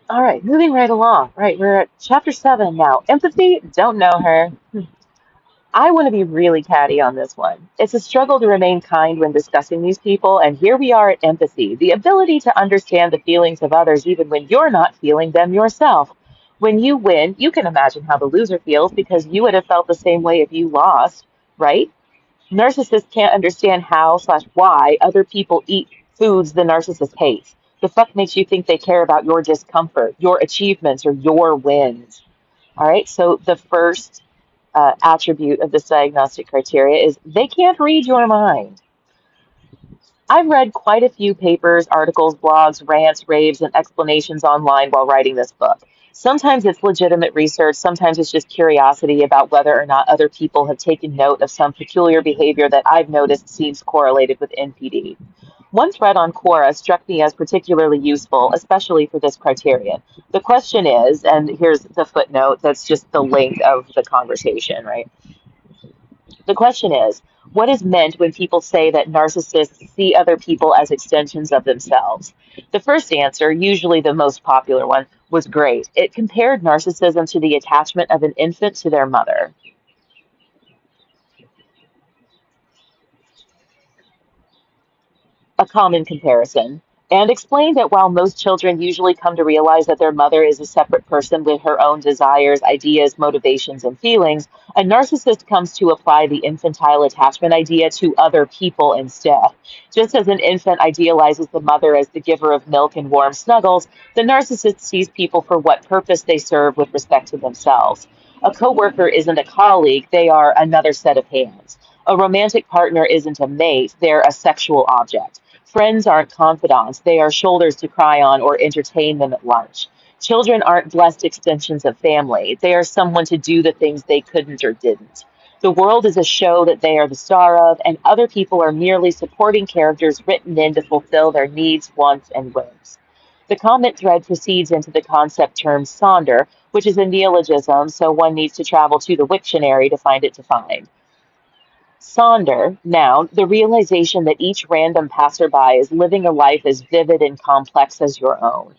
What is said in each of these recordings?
All right, moving right along. Right, we're at chapter 7 now. Empathy, don't know her. I want to be really catty on this one. It's a struggle to remain kind when discussing these people, and here we are at empathy, the ability to understand the feelings of others even when you're not feeling them yourself. When you win, you can imagine how the loser feels because you would have felt the same way if you lost, right? Narcissists can't understand how slash why other people eat foods the narcissist hates. The fuck makes you think they care about your discomfort, your achievements, or your wins? All right, so the first attribute of this diagnostic criteria is they can't read your mind. I've read quite a few papers, articles, blogs, rants, raves, and explanations online while writing this book. Sometimes it's legitimate research, sometimes it's just curiosity about whether or not other people have taken note of some peculiar behavior that I've noticed seems correlated with NPD. One thread on Quora struck me as particularly useful, especially for this criterion. The question is, and here's the footnote that's just the link of the conversation, right? The question is, what is meant when people say that narcissists see other people as extensions of themselves? The first answer, usually the most popular one, was great. It compared narcissism to the attachment of an infant to their mother. A common comparison, and explained that while most children usually come to realize that their mother is a separate person with her own desires, ideas, motivations, and feelings, a narcissist comes to apply the infantile attachment idea to other people instead. Just as an infant idealizes the mother as the giver of milk and warm snuggles, the narcissist sees people for what purpose they serve with respect to themselves. A coworker isn't a colleague, they are another set of hands. A romantic partner isn't a mate, they're a sexual object. Friends aren't confidants, they are shoulders to cry on or entertain them at lunch. Children aren't blessed extensions of family, they are someone to do the things they couldn't or didn't. The world is a show that they are the star of, and other people are merely supporting characters written in to fulfill their needs, wants, and whims. The comment thread proceeds into the concept term sonder, which is a neologism, so one needs to travel to the Wiktionary to find it defined. Sonder, noun, the realization that each random passerby is living a life as vivid and complex as your own.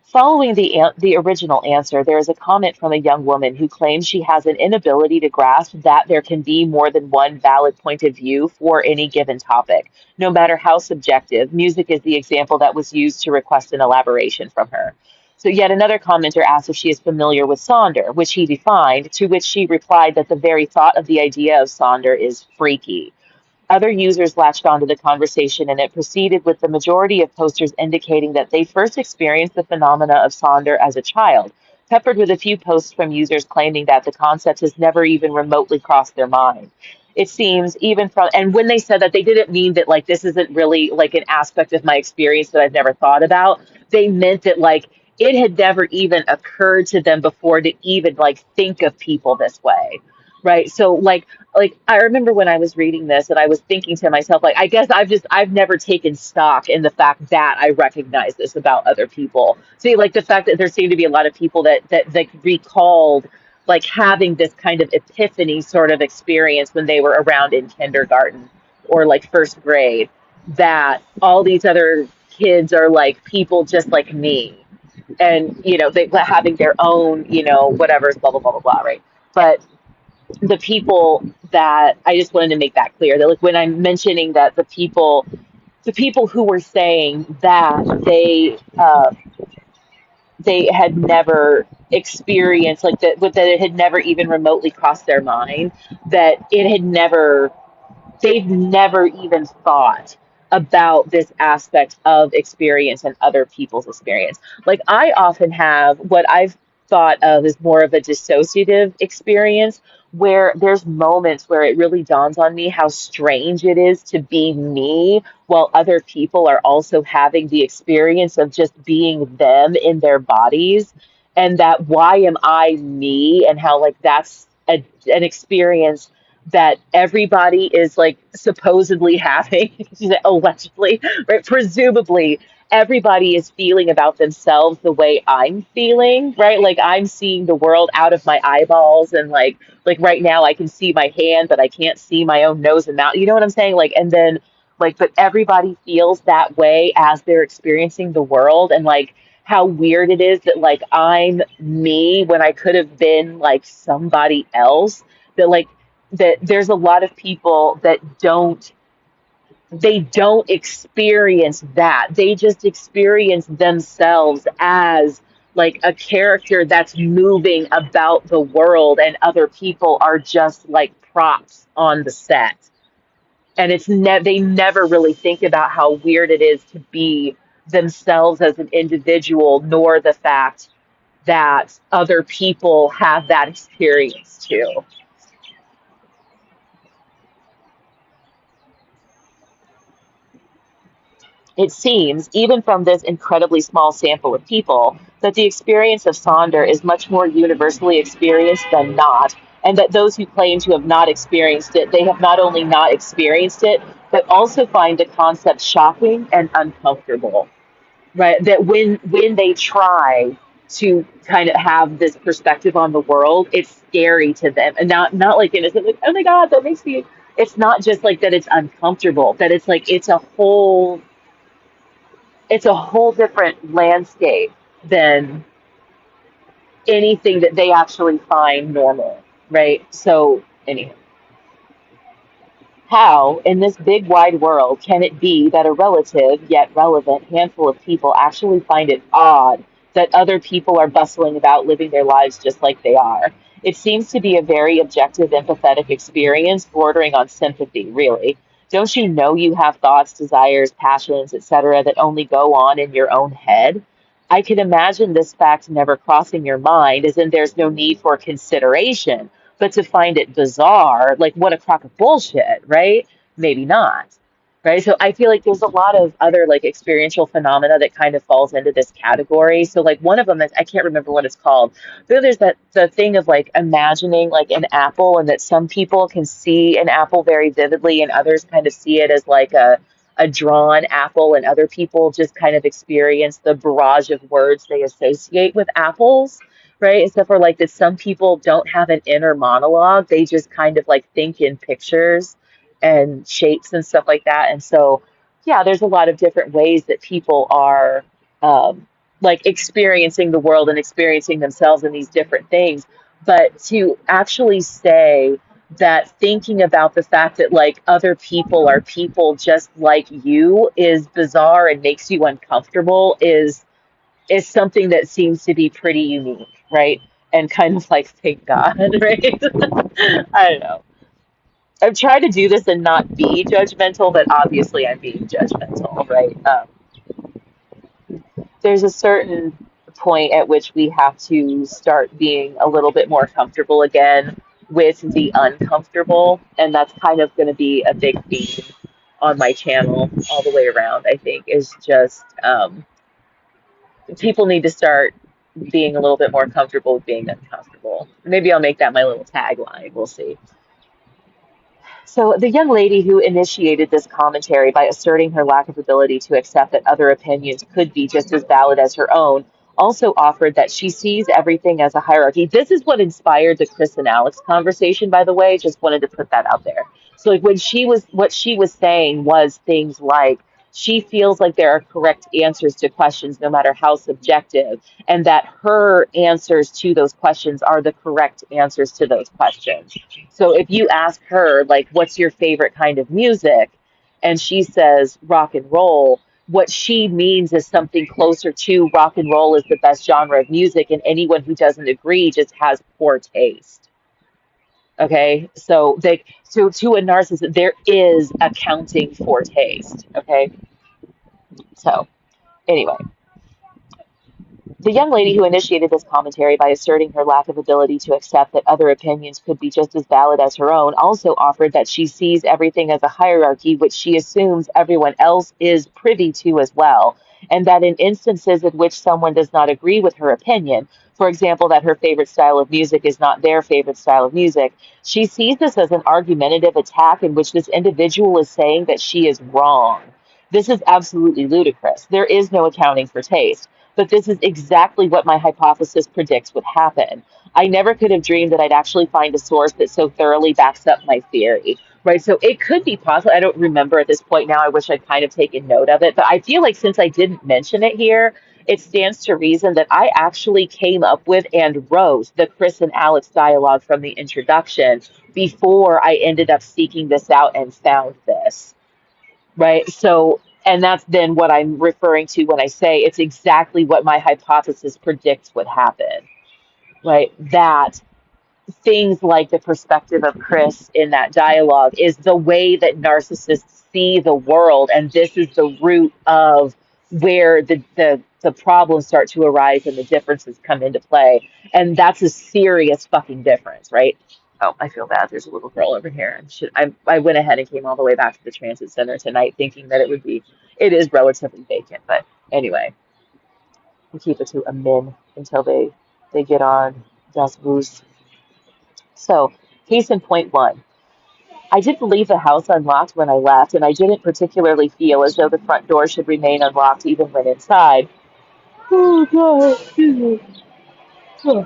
Following the original answer, there is a comment from a young woman who claims she has an inability to grasp that there can be more than one valid point of view for any given topic, no matter how subjective. Music is the example that was used to request an elaboration from her. So, yet another commenter asked if she is familiar with Sonder, which he defined, to which she replied that the very thought of the idea of Sonder is freaky. Other users latched onto the conversation, and it proceeded with the majority of posters indicating that they first experienced the phenomena of Sonder as a child, peppered with a few posts from users claiming that the concept has never even remotely crossed their mind. It seems even from, and when they said that, they didn't mean that like this isn't really like an aspect of my experience that I've never thought about. They meant that like it had never even occurred to them before to even like think of people this way. Right. So like I remember when I was reading this and I was thinking to myself, like, I guess I've never taken stock in the fact that I recognize this about other people. See, like the fact that there seem to be a lot of people that recalled like having this kind of epiphany sort of experience when they were around in kindergarten or like first grade, that all these other kids are like people just like me. And they having their own, whatever, blah blah blah blah blah, right? But the people that I just wanted to make that clear that like when I'm mentioning that the people who were saying that they had never experienced like that it had never even remotely crossed their mind, that it had never they've never even thought about this aspect of experience and other people's experience. Like I often have what I've thought of as more of a dissociative experience, where there's moments where it really dawns on me how strange it is to be me while other people are also having the experience of just being them in their bodies, and that why am I me, and how like that's an experience that everybody is like supposedly having, allegedly, right? Presumably, everybody is feeling about themselves the way I'm feeling, right? Like I'm seeing the world out of my eyeballs, and like right now I can see my hand, but I can't see my own nose and mouth. You know what I'm saying? Like, and then like, but everybody feels that way as they're experiencing the world, and like. how weird it is that like I'm me when I could have been like somebody else. That like that there's a lot of people that don't experience that. They just experience themselves as like a character that's moving about the world, and other people are just like props on the set. And they never really think about how weird it is to be themselves as an individual, nor the fact that other people have that experience too. It seems, even from this incredibly small sample of people, that the experience of Sonder is much more universally experienced than not, and that those who claim to have not experienced it, they have not only not experienced it, but also find the concept shocking and uncomfortable. Right? That when they try to kind of have this perspective on the world, it's scary to them, and not like innocent, like oh my god, that makes me. It's not just like that; it's uncomfortable. That it's like it's a whole different landscape than anything that they actually find normal, right? So, anyhow, how, in this big wide world, can it be that a relative yet relevant handful of people actually find it odd that other people are bustling about living their lives just like they are? It seems to be a very objective, empathetic experience bordering on sympathy, really. Don't you know you have thoughts, desires, passions, etc., that only go on in your own head? I can imagine this fact never crossing your mind, as in there's no need for consideration, but to find it bizarre, like what a crock of bullshit, right? Maybe not. Right. So I feel like there's a lot of other like experiential phenomena that kind of falls into this category. So like one of them is I can't remember what it's called. But there's that the thing of like imagining like an apple, and that some people can see an apple very vividly and others kind of see it as like a drawn apple, and other people just kind of experience the barrage of words they associate with apples, right? Except for like that some people don't have an inner monologue. They just kind of like think in pictures and shapes and stuff like that. And so, yeah, there's a lot of different ways that people are like experiencing the world and experiencing themselves in these different things. But to actually say that thinking about the fact that like other people are people just like you is bizarre and makes you uncomfortable is something that seems to be pretty unique, right? And kind of like, thank God, right? I don't know. I'm trying to do this and not be judgmental, but obviously I'm being judgmental, right? There's a certain point at which we have to start being a little bit more comfortable again with the uncomfortable, and that's kind of going to be a big theme on my channel all the way around, I think, is just people need to start being a little bit more comfortable with being uncomfortable. Maybe I'll make that my little tagline. We'll see. So, the young lady who initiated this commentary by asserting her lack of ability to accept that other opinions could be just as valid as her own also offered that she sees everything as a hierarchy. This is what inspired the Chris and Alex conversation, by the way. Just wanted to put that out there. So, like, what she was saying was things like, she feels like there are correct answers to questions, no matter how subjective, and that her answers to those questions are the correct answers to those questions. So if you ask her, like, what's your favorite kind of music? And she says rock and roll, what she means is something closer to rock and roll is the best genre of music, and anyone who doesn't agree just has poor taste. Okay, so to a narcissist, there is accounting for taste. Okay, so anyway, the young lady who initiated this commentary by asserting her lack of ability to accept that other opinions could be just as valid as her own also offered that she sees everything as a hierarchy which she assumes everyone else is privy to as well, and that in instances in which someone does not agree with her opinion, for example, that her favorite style of music is not their favorite style of music, she sees this as an argumentative attack in which this individual is saying that she is wrong. This is absolutely ludicrous. There is no accounting for taste. But this is exactly what my hypothesis predicts would happen. I never could have dreamed that I'd actually find a source that so thoroughly backs up my theory. Right, so it could be possible. I don't remember at this point now. I wish I'd kind of taken note of it. But I feel like since I didn't mention it here, it stands to reason that I actually came up with and wrote the Chris and Alex dialogue from the introduction before I ended up seeking this out and found this, right? So, and that's then what I'm referring to when I say it's exactly what my hypothesis predicts would happen, right? That things like the perspective of Chris in that dialogue is the way that narcissists see the world, and this is the root of where the problems start to arise and the differences come into play. And that's a serious fucking difference, right? Oh, I feel bad. There's a little girl over here. I went ahead and came all the way back to the transit center tonight thinking that it is relatively vacant. But anyway, we keep it to a min until they get on Das Bus. So, case in point one. I didn't leave the house unlocked when I left, and I didn't particularly feel as though the front door should remain unlocked even when inside. Oh, God. Excuse me.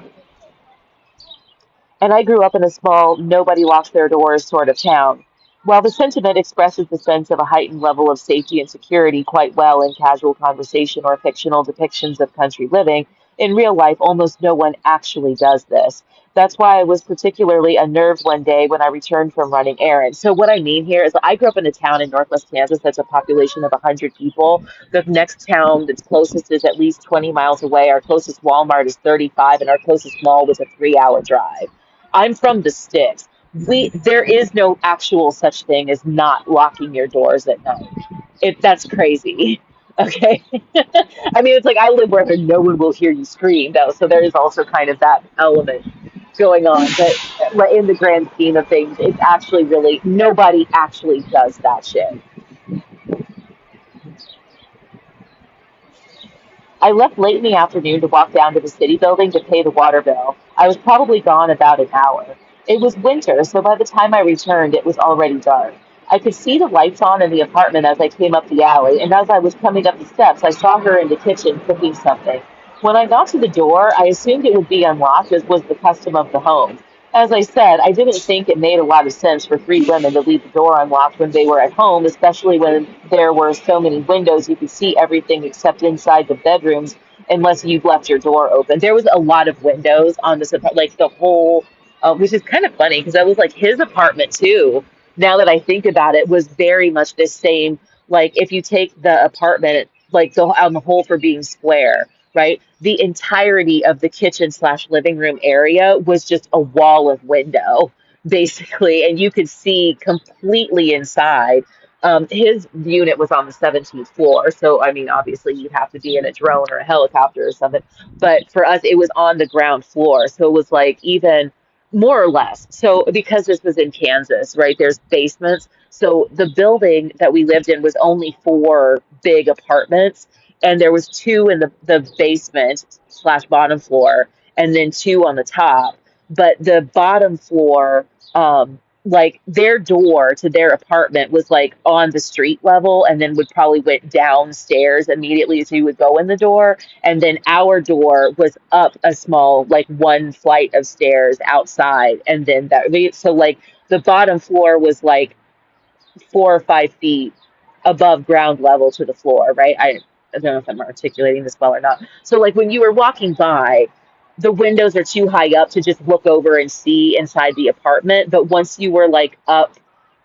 And I grew up in a small, nobody locks their doors sort of town. While the sentiment expresses the sense of a heightened level of safety and security quite well in casual conversation or fictional depictions of country living, in real life almost no one actually does this. That's why I was particularly unnerved one day when I returned from running errands. So what I mean here is I grew up in a town in northwest Kansas that's a population of 100 people. The next town that's closest is at least 20 miles away. Our closest Walmart is 35, and our closest mall was a 3-hour drive. I'm from the sticks. There is no actual such thing as not locking your doors at night. That's crazy. Okay. I mean, it's like I live where no one will hear you scream, though. So there is also kind of that element going on. But like, in the grand scheme of things, it's actually really nobody actually does that shit. I left late in the afternoon to walk down to the city building to pay the water bill. I was probably gone about an hour. It was winter, so by the time I returned, it was already dark. I could see the lights on in the apartment as I came up the alley, and as I was coming up the steps, I saw her in the kitchen cooking something. When I got to the door, I assumed it would be unlocked, as was the custom of the home. As I said, I didn't think it made a lot of sense for three women to leave the door unlocked when they were at home, especially when there were so many windows you could see everything except inside the bedrooms unless you've left your door open. There was a lot of windows on this apartment, like the whole, which is kind of funny because that was like his apartment too. Now that I think about it, was very much the same. Like if you take the apartment, like on the whole for being square, right? The entirety of the kitchen slash living room area was just a wall of window, basically, and you could see completely inside. His unit was on the 17th floor, so I mean, obviously, you'd have to be in a drone or a helicopter or something. But for us, it was on the ground floor, so it was like even more or less. So because this was in Kansas, right? There's basements. So the building that we lived in was only four big apartments, and there was two in the basement slash bottom floor and then two on the top, but the bottom floor, like their door to their apartment was like on the street level and then would probably went downstairs immediately as you would go in the door, and then our door was up a small like one flight of stairs outside, and then so like the bottom floor was like 4 or 5 feet above ground level to the floor, right? I don't know if I'm articulating this well or not. So, like when you were walking by, the windows are too high up to just look over and see inside the apartment. But once you were like up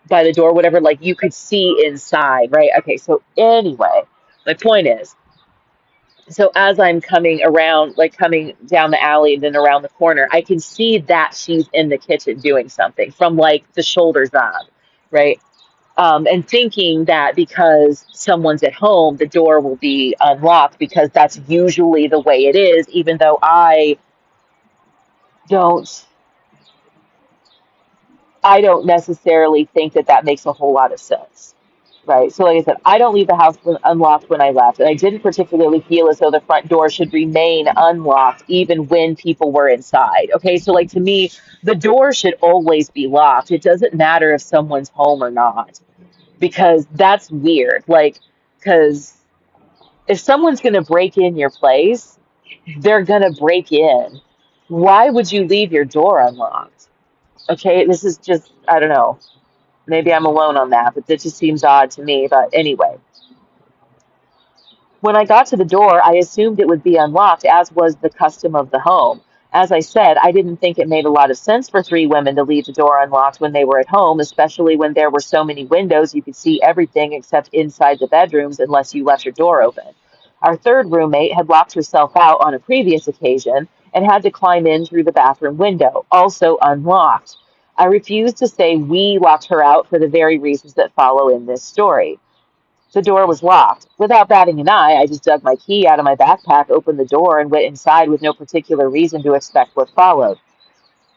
by the door, whatever, like you could see inside, right? Okay, so anyway, my point is, so as I'm coming around, like coming down the alley and then around the corner, I can see that she's in the kitchen doing something from like the shoulders up, right? And thinking that because someone's at home, the door will be unlocked because that's usually the way it is, even though don't, I don't necessarily think that that makes a whole lot of sense, right? So, like I said, I don't leave the house unlocked when I left, and I didn't particularly feel as though the front door should remain unlocked even when people were inside. Okay, so like to me, the door should always be locked. It doesn't matter if someone's home or not, because that's weird. Like, because if someone's going to break in your place, they're going to break in. Why would you leave your door unlocked? Okay, this is just, I don't know. Maybe I'm alone on that, but that just seems odd to me. But anyway, When I got to the door, I assumed it would be unlocked, as was the custom of the home. As I said, I didn't think it made a lot of sense for three women to leave the door unlocked when they were at home, especially when there were so many windows you could see everything except inside the bedrooms unless you left your door open. Our third roommate had locked herself out on a previous occasion and had to climb in through the bathroom window, also unlocked. I refuse to say we locked her out for the very reasons that follow in this story. The door was locked. Without batting an eye, I just dug my key out of my backpack, opened the door, and went inside with no particular reason to expect what followed.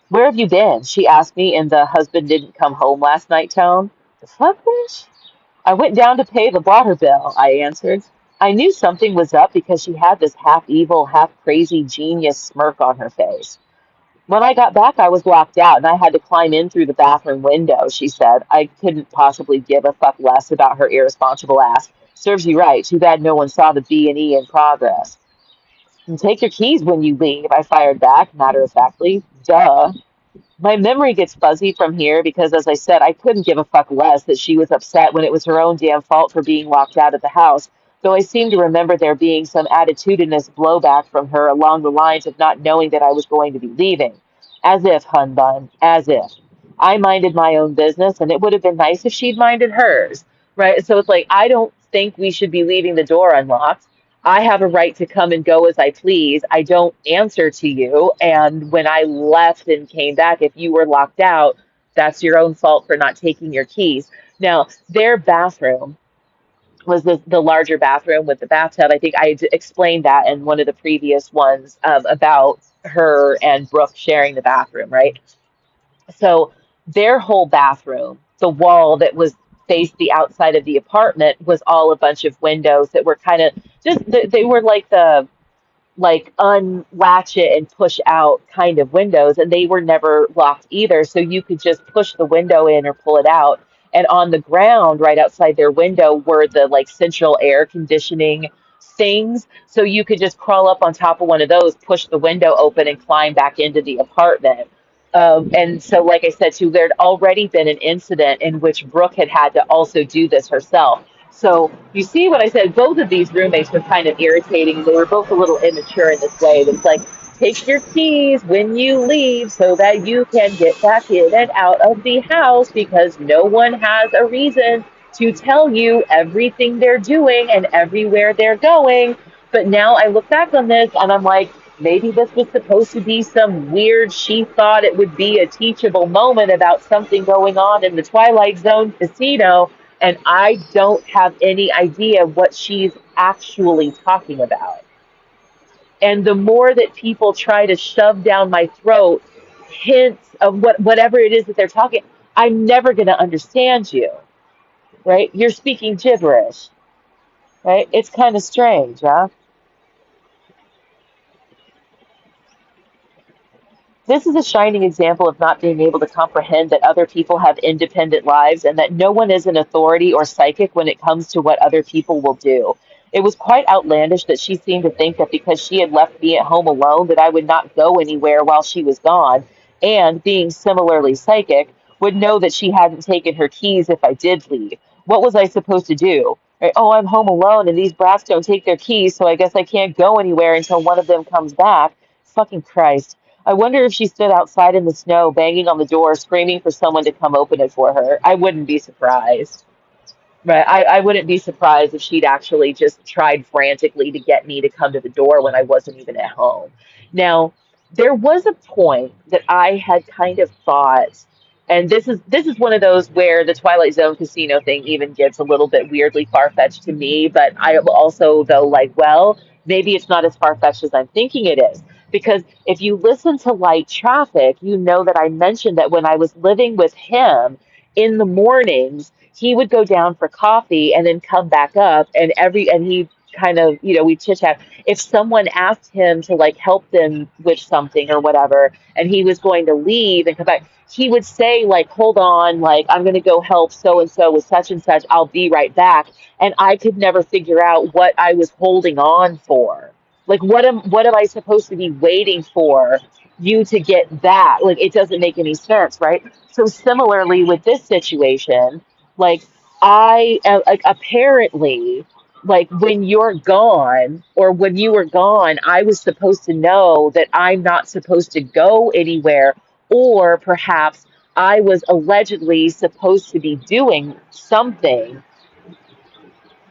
"Where have you been?" she asked me in the husband didn't come home last night tone. "The fuck, bitch?" "I went down to pay the water bill," I answered. I knew something was up because she had this half evil, half crazy genius smirk on her face. "When I got back, I was locked out and I had to climb in through the bathroom window," she said. I couldn't possibly give a fuck less about her irresponsible ass. Serves you right. Too bad no one saw the B&E in progress. "And take your keys when you leave," I fired back, matter-of-factly. Duh. My memory gets fuzzy from here because, as I said, I couldn't give a fuck less that she was upset when it was her own damn fault for being locked out of the house, though I seem to remember there being some attitudinous blowback from her along the lines of not knowing that I was going to be leaving. As if, hun bun, as if. I minded my own business, and it would have been nice if she'd minded hers, right? So it's like, I don't think we should be leaving the door unlocked. I have a right to come and go as I please. I don't answer to you. And when I left and came back, if you were locked out, that's your own fault for not taking your keys. Now, their bathroom was the larger bathroom with the bathtub. I think I had explained that in one of the previous ones about her and Brooke sharing the bathroom, right? So their whole bathroom, the wall that was faced the outside of the apartment was all a bunch of windows that were kind of just they were like the like unlatch it and push out kind of windows, and they were never locked either, so you could just push the window in or pull it out. And on the ground right outside their window were the like central air conditioning things, so you could just crawl up on top of one of those, push the window open, and climb back into the apartment. And so, like I said too, there'd already been an incident in which Brooke had to also do this herself. So you see what I said? Both of these roommates were kind of irritating. They were both a little immature in this way. It's like, take your keys when you leave so that you can get back in and out of the house because no one has a reason to tell you everything they're doing and everywhere they're going. But now I look back on this and I'm like, maybe this was supposed to be some weird, she thought it would be a teachable moment about something going on in the Twilight Zone casino, and I don't have any idea what she's actually talking about. And the more that people try to shove down my throat hints of whatever it is that they're talking, I'm never going to understand you, right? You're speaking gibberish, right? It's kind of strange, huh? This is a shining example of not being able to comprehend that other people have independent lives and that no one is an authority or psychic when it comes to what other people will do. It was quite outlandish that she seemed to think that because she had left me at home alone that I would not go anywhere while she was gone, and, being similarly psychic, would know that she hadn't taken her keys if I did leave. What was I supposed to do? Right? Oh, I'm home alone and these brats don't take their keys, so I guess I can't go anywhere until one of them comes back. Fucking Christ. I wonder if she stood outside in the snow, banging on the door, screaming for someone to come open it for her. I wouldn't be surprised. Right. I wouldn't be surprised if she'd actually just tried frantically to get me to come to the door when I wasn't even at home. Now, there was a point that I had kind of thought, and this is one of those where the Twilight Zone casino thing even gets a little bit weirdly far-fetched to me, but I am also though like, well, maybe it's not as far-fetched as I'm thinking it is. Because if you listen to Light Traffic, you know that I mentioned that when I was living with him in the mornings, he would go down for coffee and then come back up, and he kind of, we chit chat. If someone asked him to like help them with something or whatever, and he was going to leave and come back, he would say like, hold on, like, I'm going to go help so and so with such and such, I'll be right back. And I could never figure out what I was holding on for. Like, what am I supposed to be waiting for you to get back? Like, it doesn't make any sense, right? So similarly with this situation, like, like, apparently like when you're gone or when you were gone, I was supposed to know that I'm not supposed to go anywhere, or perhaps I was allegedly supposed to be doing something,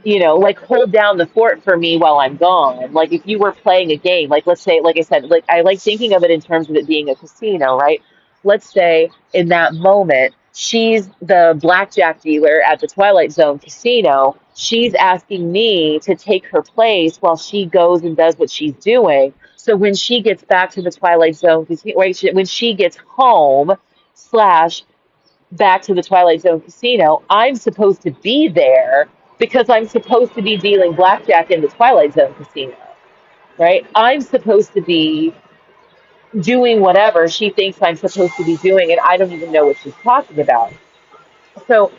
like hold down the fort for me while I'm gone. Like if you were playing a game, like let's say, like I said, like I like thinking of it in terms of it being a casino, right? Let's say in that moment, she's the blackjack dealer at the Twilight Zone casino. She's asking me to take her place while she goes and does what she's doing. So when she gets back to the Twilight Zone casino, right, when she gets home, slash back to the Twilight Zone casino, I'm supposed to be there because I'm supposed to be dealing blackjack in the Twilight Zone casino, right? I'm supposed to be doing whatever she thinks I'm supposed to be doing, and I don't even know what she's talking about. So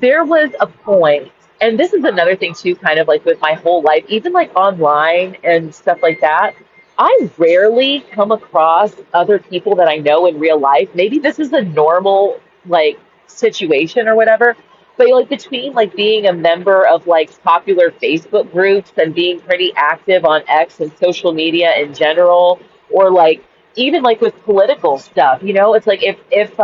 there was a point, and this is another thing too, kind of like with my whole life, even like online and stuff like that. I rarely come across other people that I know in real life. Maybe this is a normal like situation or whatever, but like between like being a member of like popular Facebook groups and being pretty active on X and social media in general, or like even like with political stuff, it's like if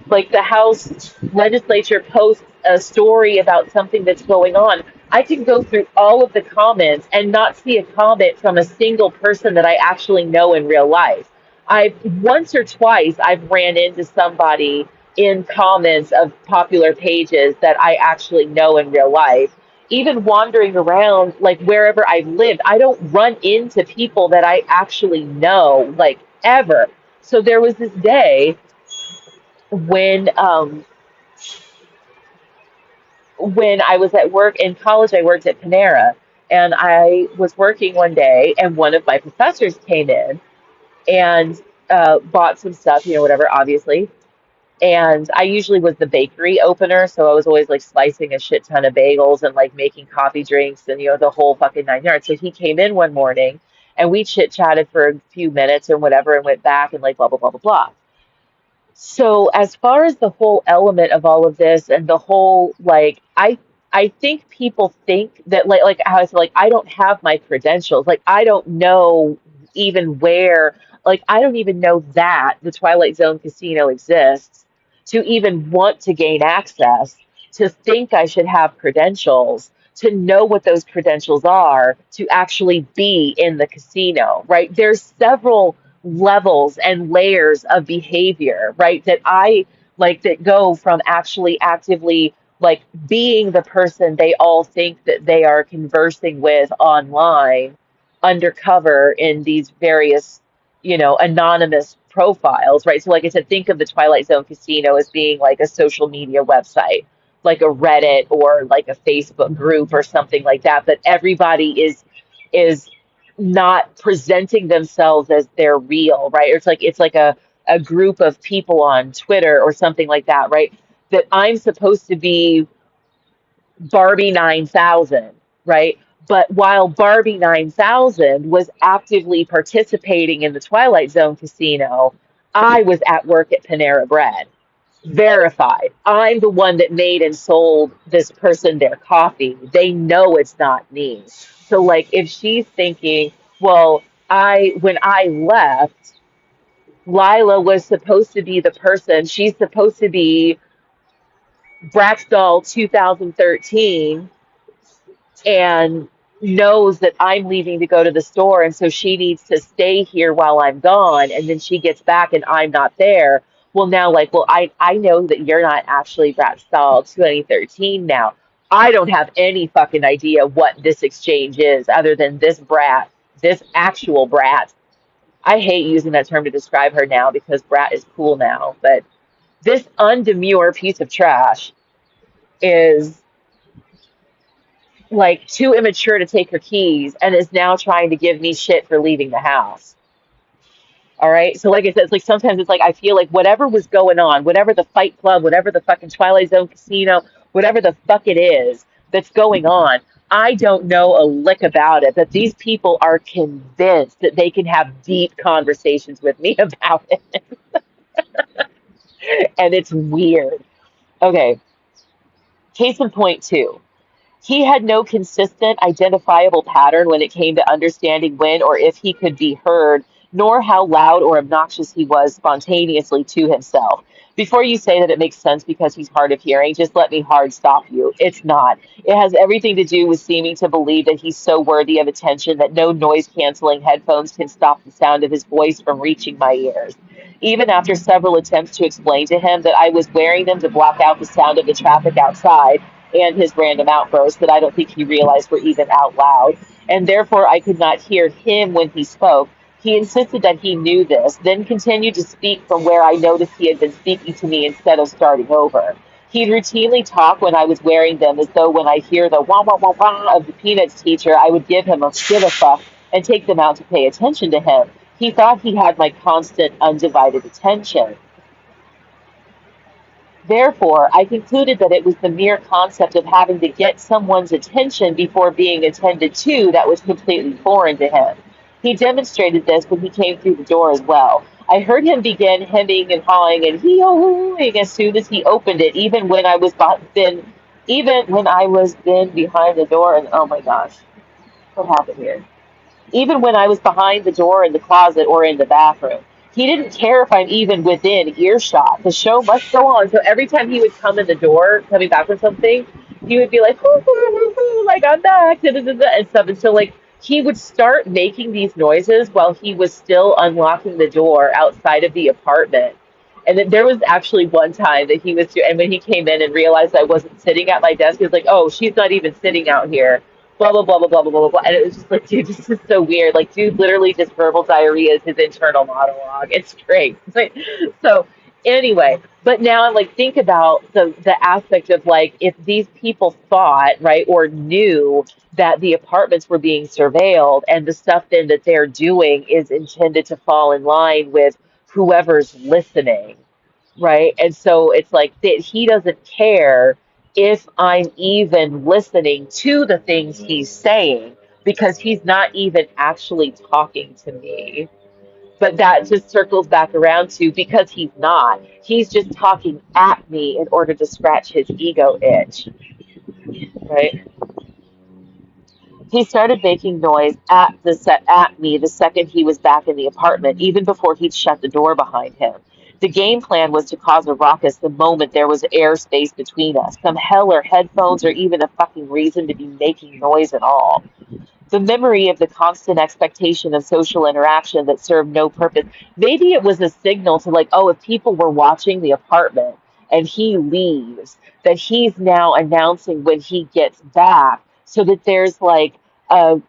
like the House legislature posts a story about something that's going on, I can go through all of the comments and not see a comment from a single person that I actually know in real life. I've once or twice I've ran into somebody in comments of popular pages that I actually know in real life. Even wandering around, like wherever I've lived, I don't run into people that I actually know, like ever. So there was this day when when I was at work in college. I worked at Panera, and I was working one day, and one of my professors came in and bought some stuff, whatever, obviously. And I usually was the bakery opener, so I was always like slicing a shit ton of bagels and like making coffee drinks and the whole fucking nine yards. So he came in one morning and we chit chatted for a few minutes or whatever and went back and like blah blah blah blah blah. So as far as the whole element of all of this and the whole like I think people think that like how I said, like I don't have my credentials. Like I don't know even where, like I don't even know that the Twilight Zone casino exists to even want to gain access, to think I should have credentials, to know what those credentials are, to actually be in the casino, right? There's several levels and layers of behavior, right? That I like that go from actually actively like being the person they all think that they are conversing with online undercover in these various, anonymous profiles, right? So like I said, think of the Twilight Zone casino as being like a social media website, like a Reddit or like a Facebook group or something like that, but everybody is not presenting themselves as they're real, right? Or it's like a group of people on Twitter or something like that, right? That I'm supposed to be Barbie 9000, right? But while Barbie 9000 was actively participating in the Twilight Zone casino, I was at work at Panera Bread, verified. I'm the one that made and sold this person their coffee. They know it's not me. So like if she's thinking, well, I when I left, Lila was supposed to be the person, she's supposed to be Bratz Doll 2013 and knows that I'm leaving to go to the store, and so she needs to stay here while I'm gone, and then she gets back and I'm not there. Well, now, like, well, I know that you're not actually Brat Stall 2013 now. I don't have any fucking idea what this exchange is other than this brat, this actual brat. I hate using that term to describe her now because brat is cool now, but this undemure piece of trash is like too immature to take her keys and is now trying to give me shit for leaving the house. All right. So like I said, it's like sometimes it's like I feel like whatever was going on, whatever the Fight Club, whatever the fucking Twilight Zone casino, whatever the fuck it is that's going on, I don't know a lick about it. But these people are convinced that they can have deep conversations with me about it. And it's weird. Okay. Case in point two. He had no consistent, identifiable pattern when it came to understanding when or if he could be heard, nor how loud or obnoxious he was spontaneously to himself. Before you say that it makes sense because he's hard of hearing, just let me hard stop you. It's not. It has everything to do with seeming to believe that he's so worthy of attention that no noise canceling headphones can stop the sound of his voice from reaching my ears. Even after several attempts to explain to him that I was wearing them to block out the sound of the traffic outside, and his random outbursts that I don't think he realized were even out loud, and therefore I could not hear him when he spoke. He insisted that he knew this, then continued to speak from where I noticed he had been speaking to me instead of starting over. He'd routinely talk when I was wearing them as though when I hear the wah wah wah wah of the Peanuts teacher, I would give a fuck and take them out to pay attention to him. He thought he had my constant, undivided attention. Therefore, I concluded that it was the mere concept of having to get someone's attention before being attended to that was completely foreign to him. He demonstrated this when he came through the door as well. I heard him begin hemming and hawing and hee-hoo-hooing as soon as he opened it, even when I was been behind the door. And oh my gosh, what happened here? Even when I was behind the door in the closet or in the bathroom. He didn't care if I'm even within earshot. The show must go on. So every time he would come in the door, coming back from something, he would be like, hoo, hoo, hoo, hoo, like, I'm back, da, da, da, da, and stuff. And so, like, he would start making these noises while he was still unlocking the door outside of the apartment. And then there was actually one time that and when he came in and realized I wasn't sitting at my desk, he was like, oh, she's not even sitting out here, blah, blah, blah, blah, blah, blah, blah, blah. And it was just like, dude, this is so weird. Like, dude literally just verbal diarrhea is his internal monologue. It's great. It's like, so, anyway, but now I'm like, think about the aspect of like, if these people thought, right, or knew that the apartments were being surveilled and the stuff then that they're doing is intended to fall in line with whoever's listening, right? And so it's like that he doesn't care if I'm even listening to the things he's saying because he's not even actually talking to me. But that just circles back around to because he's not. He's just talking at me in order to scratch his ego itch, right? He started making noise at me the second he was back in the apartment, even before he'd shut the door behind him. The game plan was to cause a ruckus the moment there was airspace between us, some hell or headphones or even a fucking reason to be making noise at all. The memory of the constant expectation of social interaction that served no purpose. Maybe it was a signal to like, oh, if people were watching the apartment and he leaves, that he's now announcing when he gets back so that there's like a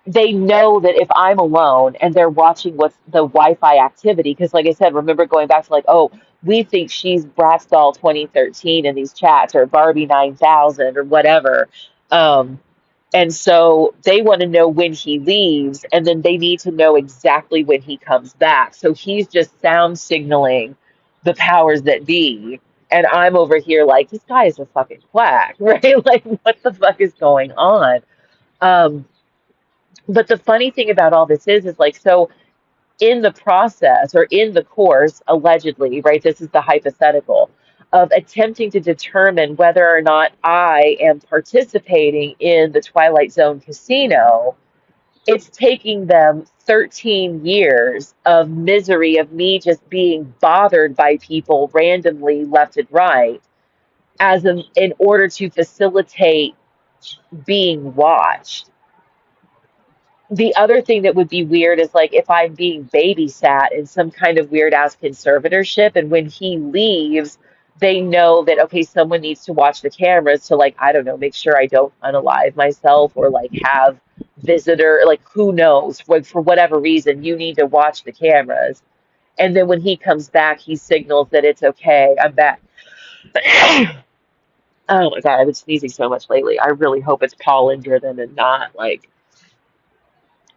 they know that if I'm alone and they're watching what's the Wi-Fi activity, because like I said, remember going back to like, oh, we think she's Bratz Doll 2013 in these chats or Barbie 9000 or whatever. Um, and so they want to know when he leaves, and then they need to know exactly when he comes back. So he's just sound signaling the powers that be. And I'm over here like, this guy is a fucking quack, right? Like, what the fuck is going on? Um, but the funny thing about all this is like, so in the process or in the course, allegedly, right? This is the hypothetical of attempting to determine whether or not I am participating in the Twilight Zone casino. It's taking them 13 years of misery of me just being bothered by people randomly left and right in order to facilitate being watched. The other thing that would be weird is like if I'm being babysat in some kind of weird ass conservatorship, and when he leaves, they know that okay, someone needs to watch the cameras to like, I don't know, make sure I don't unalive myself or like have visitor, like who knows, for whatever reason, you need to watch the cameras. And then when he comes back, he signals that it's okay, I'm back. Oh my God, I've been sneezing so much lately. I really hope it's pollen driven and not like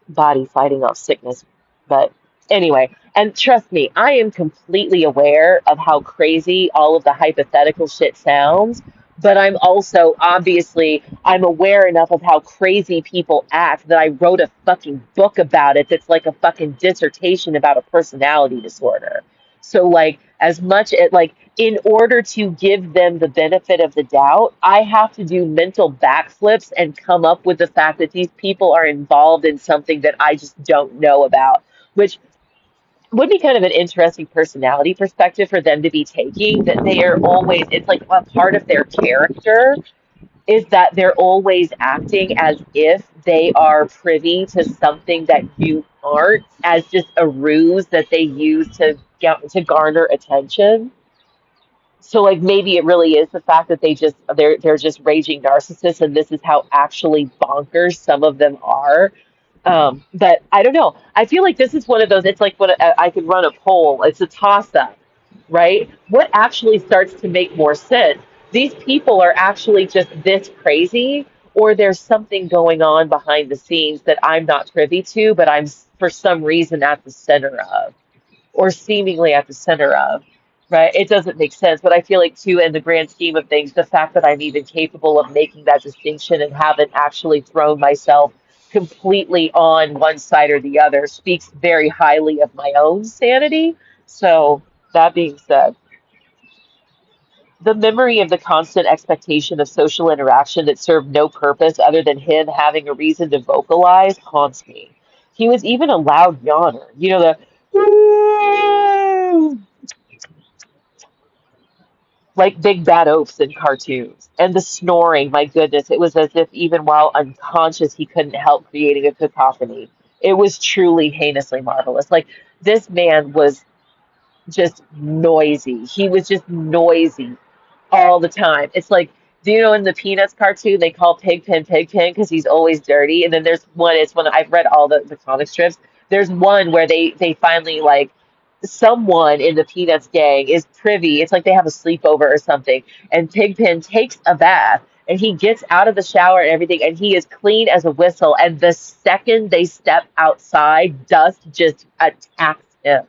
body fighting off sickness. But anyway, and trust me, I am completely aware of how crazy all of the hypothetical shit sounds, but I'm also I'm aware enough of how crazy people act that I wrote a fucking book about it that's like a fucking dissertation about a personality disorder. So like as much as like in order to give them the benefit of the doubt, I have to do mental backflips and come up with the fact that these people are involved in something that I just don't know about, which would be kind of an interesting personality perspective for them to be taking, that they are always, it's like a part of their character is that they're always acting as if they are privy to something that you aren't, as just a ruse that they use to get to garner attention. So like maybe it really is the fact that they're just raging narcissists, and this is how actually bonkers some of them are. But I don't know. I feel like this is one of those. It's like what I could run a poll. It's a toss up, right? What actually starts to make more sense? These people are actually just this crazy, or there's something going on behind the scenes that I'm not privy to, but for some reason at the center of, or seemingly at the center of, right? It doesn't make sense, but I feel like too, in the grand scheme of things, the fact that I'm even capable of making that distinction and haven't actually thrown myself completely on one side or the other speaks very highly of my own sanity. So that being said, the memory of the constant expectation of social interaction that served no purpose other than him having a reason to vocalize haunts me. He was even a loud yawner. You know, the like big bad oafs in cartoons. And the snoring, my goodness, it was as if even while unconscious, he couldn't help creating a cacophony. It was truly heinously marvelous. Like this man was just noisy. He was just noisy all the time. It's like, do you know in the Peanuts cartoon they call Pigpen because he's always dirty? And then there's one, it's when I've read all the comic strips. There's one where they finally like someone in the Peanuts gang is privy. It's like they have a sleepover or something, and Pigpen takes a bath and he gets out of the shower and everything, and he is clean as a whistle. And the second they step outside, dust just attacks him.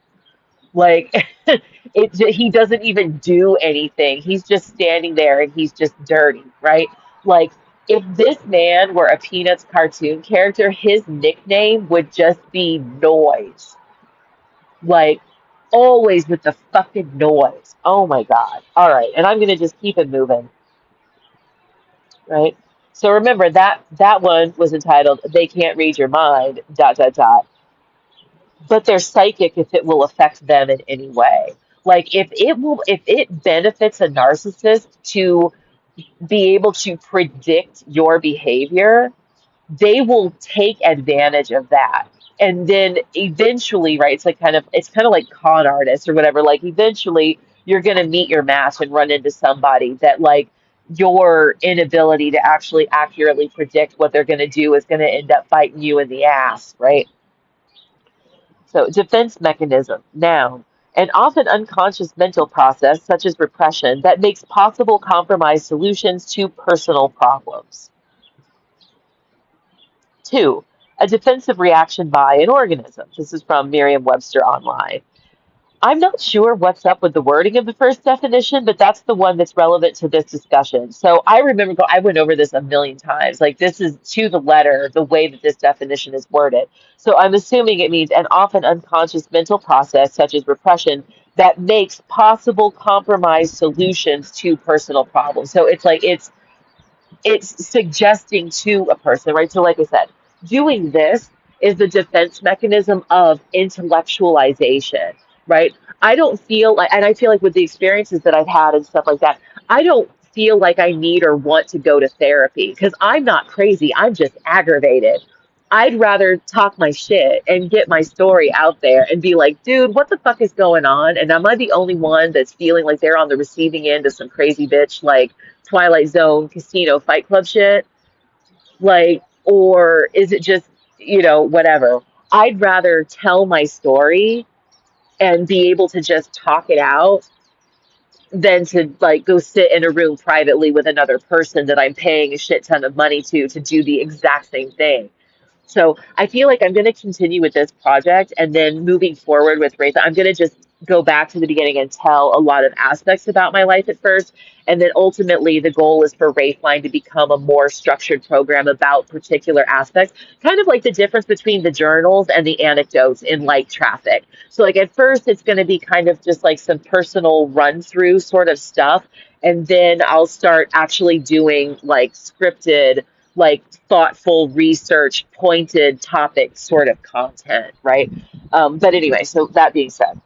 Like he doesn't even do anything. He's just standing there and he's just dirty, right? Like if this man were a Peanuts cartoon character, his nickname would just be Noise. Like always with the fucking noise. Oh my God. All right. And I'm gonna just keep it moving, right? So remember that one was entitled They Can't Read Your Mind, dot dot dot. But they're psychic if it will affect them in any way. Like if it benefits a narcissist to be able to predict your behavior, they will take advantage of that. And then eventually, right, it's kind of like con artists or whatever, like eventually you're gonna meet your match and run into somebody that like your inability to actually accurately predict what they're gonna do is gonna end up biting you in the ass, right? So, defense mechanism, noun, an often unconscious mental process such as repression that makes possible compromise solutions to personal problems. Two, a defensive reaction by an organism. This is from Merriam-Webster Online. I'm not sure what's up with the wording of the first definition, but that's the one that's relevant to this discussion. So I remember I went over this a million times. Like this is to the letter the way that this definition is worded. So I'm assuming it means an often unconscious mental process, such as repression, that makes possible compromise solutions to personal problems. So it's like it's suggesting to a person, right? So, like I said, doing this is the defense mechanism of intellectualization, right? I don't feel like, and I feel like with the experiences that I've had and stuff like that, I don't feel like I need or want to go to therapy because I'm not crazy. I'm just aggravated. I'd rather talk my shit and get my story out there and be like, dude, what the fuck is going on? And am I the only one that's feeling like they're on the receiving end of some crazy bitch like Twilight Zone casino fight club shit? Like, or is it just, whatever? I'd rather tell my story and be able to just talk it out than to like go sit in a room privately with another person that I'm paying a shit ton of money to do the exact same thing. So I feel like I'm going to continue with this project, and then moving forward with Raisa, I'm going to just go back to the beginning and tell a lot of aspects about my life at first. And then ultimately, the goal is for Raceline to become a more structured program about particular aspects, kind of like the difference between the journals and the anecdotes in Light Traffic. So, like, at first, it's going to be kind of just like some personal run through sort of stuff. And then I'll start actually doing like scripted, like thoughtful research, pointed topic sort of content, right? But anyway, so that being said,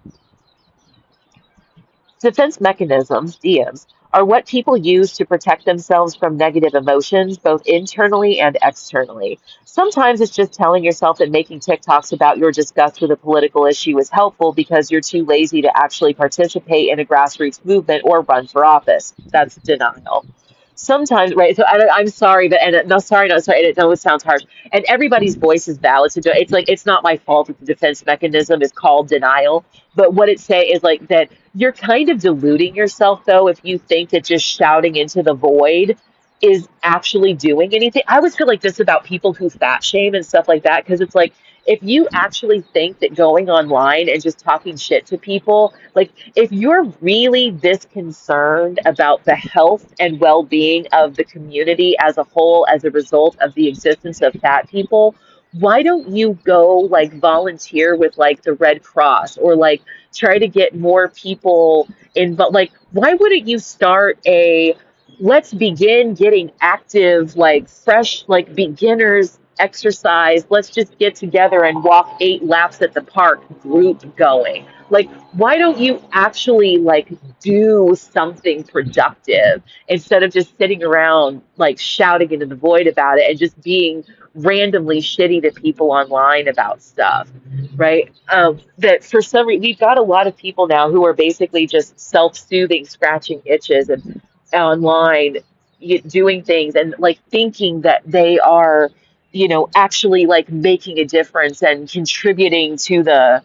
defense mechanisms, DMs, are what people use to protect themselves from negative emotions, both internally and externally. Sometimes it's just telling yourself that making TikToks about your disgust with a political issue is helpful because you're too lazy to actually participate in a grassroots movement or run for office. That's denial. Sometimes, right? So I'm sorry, but and no, sorry, no, sorry. And it, no, it sounds harsh. And everybody's voice is valid to do. It's like it's not my fault that the defense mechanism is called denial. But what it say is like that you're kind of deluding yourself, though, if you think that just shouting into the void is actually doing anything. I always feel like this about people who fat shame and stuff like that, because it's like if you actually think that going online and just talking shit to people, like if you're really this concerned about the health and well-being of the community as a whole as a result of the existence of fat people, why don't you go like volunteer with like the Red Cross or like try to get more people involved? Like, why wouldn't you start a let's begin getting active, like fresh, like beginners exercise? Let's just get together and walk 8 laps at the park group going. Like, why don't you actually like do something productive instead of just sitting around like shouting into the void about it and just being randomly shitty to people online about stuff, right? That for some reason we've got a lot of people now who are basically just self-soothing, scratching itches and online doing things and like thinking that they are, actually like making a difference and contributing to the,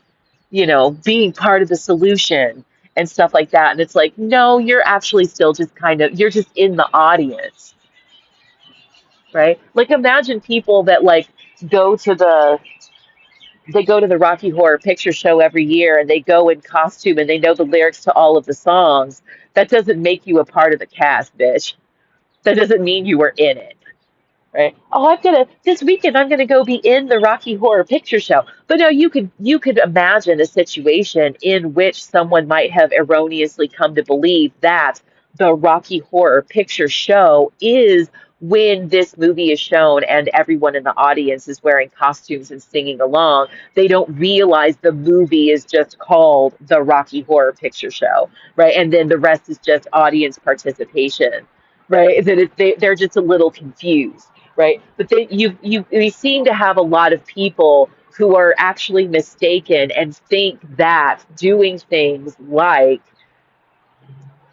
being part of the solution and stuff like that. And it's like, no, you're actually still just kind of, you're just in the audience, right? Like imagine people that like go to the they go to the Rocky Horror Picture Show every year and they go in costume and they know the lyrics to all of the songs. That doesn't make you a part of the cast, bitch. That doesn't mean you were in it, right? Oh, this weekend I'm gonna go be in the Rocky Horror Picture Show. But no, you could imagine a situation in which someone might have erroneously come to believe that the Rocky Horror Picture Show is when this movie is shown and everyone in the audience is wearing costumes and singing along. They don't realize the movie is just called the Rocky Horror Picture Show, right? And then the rest is just audience participation, right? That they're just a little confused, right? But then we seem to have a lot of people who are actually mistaken and think that doing things like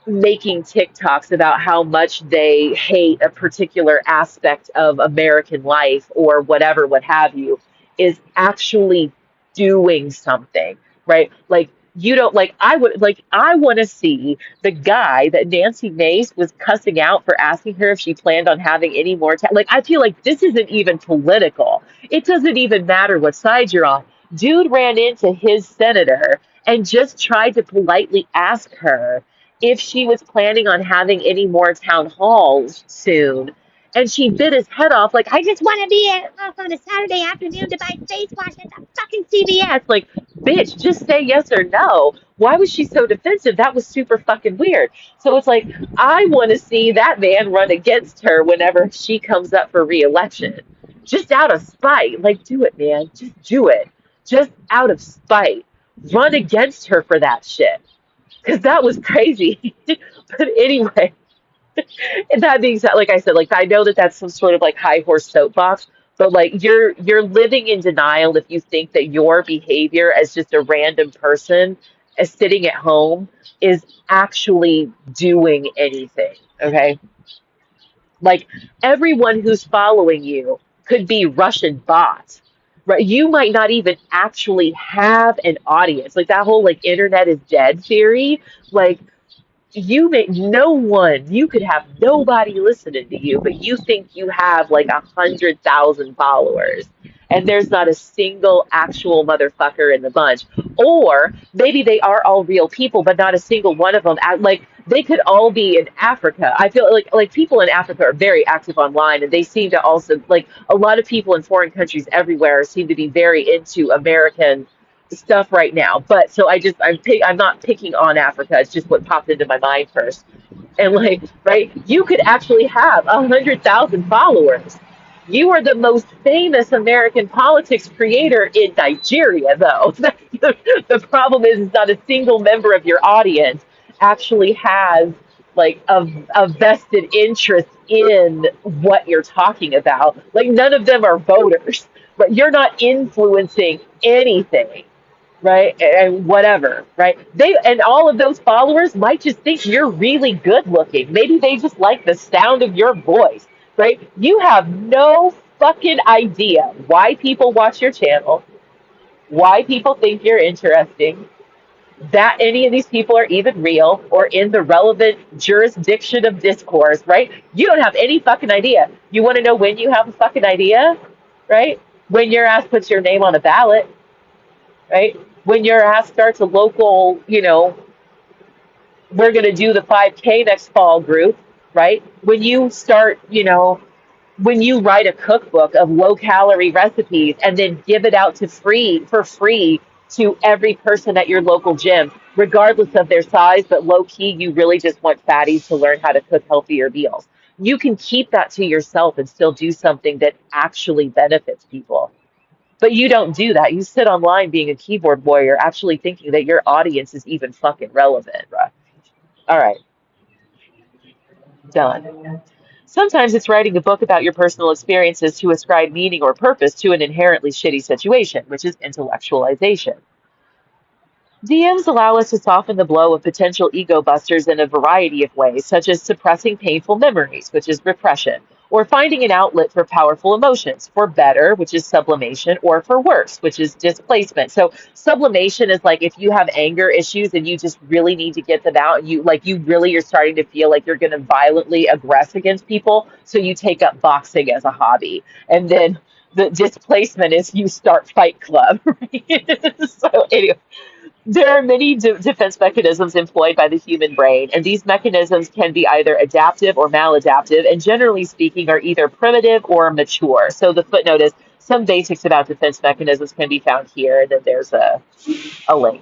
making TikToks about how much they hate a particular aspect of American life or whatever, what have you, is actually doing something, right? Like you don't like I want to see the guy that Nancy Mace was cussing out for asking her if she planned on having any more like I feel like this isn't even political. It doesn't even matter what side you're on. Dude ran into his senator and just tried to politely ask her if she was planning on having any more town halls soon. And she bit his head off, like, I just want to be off on a Saturday afternoon to buy face wash at the fucking CVS. Like, bitch, just say yes or no. Why was she so defensive? That was super fucking weird. So it's like, I want to see that man run against her whenever she comes up for reelection. Just out of spite. Like, do it, man. Just do it. Just out of spite. Run against her for that shit because that was crazy. But anyway, and that being said, like I said, like I know that that's some sort of like high horse soapbox, but like you're living in denial if you think that your behavior as just a random person as sitting at home is actually doing anything. Okay, like everyone who's following you could be Russian bots. Right, you might not even actually have an audience. Like that whole like internet is dead theory. Like you make no one, you could have nobody listening to you, but you think you have like 100,000 followers. and there's not a single actual motherfucker in the bunch. Or maybe they are all real people, but not a single one of them. Like they could all be in Africa. I feel like people in Africa are very active online, and they seem to also like a lot of people in foreign countries everywhere seem to be very into American stuff right now. But so I'm not picking on Africa. It's just what popped into my mind first. And like, right, you could actually have 100,000 followers. You are the most famous American politics creator in Nigeria, though. The problem is not a single member of your audience actually has like a vested interest in what you're talking about. Like none of them are voters, but you're not influencing anything, right? And whatever, right? They and all of those followers might just think you're really good looking. Maybe they just like the sound of your voice, right? You have no fucking idea why people watch your channel, why people think you're interesting, that any of these people are even real or in the relevant jurisdiction of discourse, right? You don't have any fucking idea. You want to know when you have a fucking idea, right? When your ass puts your name on a ballot, right? When your ass starts a local, we're going to do the 5K next fall group, right? When you start, when you write a cookbook of low calorie recipes and then give it out for free to every person at your local gym, regardless of their size, but low key, you really just want fatties to learn how to cook healthier meals. You can keep that to yourself and still do something that actually benefits people. But you don't do that. You sit online being a keyboard warrior, actually thinking that your audience is even fucking relevant, bruh. All right, done. Sometimes it's writing a book about your personal experiences to ascribe meaning or purpose to an inherently shitty situation, which is intellectualization. DMs allow us to soften the blow of potential ego busters in a variety of ways, such as suppressing painful memories, which is repression, or finding an outlet for powerful emotions, for better, which is sublimation, or for worse, which is displacement. So sublimation is like if you have anger issues and you just really need to get them out, and you really are starting to feel like you're going to violently aggress against people, so you take up boxing as a hobby. And then the displacement is you start Fight Club. Right? So anyway, there are many defense mechanisms employed by the human brain, and these mechanisms can be either adaptive or maladaptive, and generally speaking, are either primitive or mature. So the footnote is some basics about defense mechanisms can be found here, and then there's a link.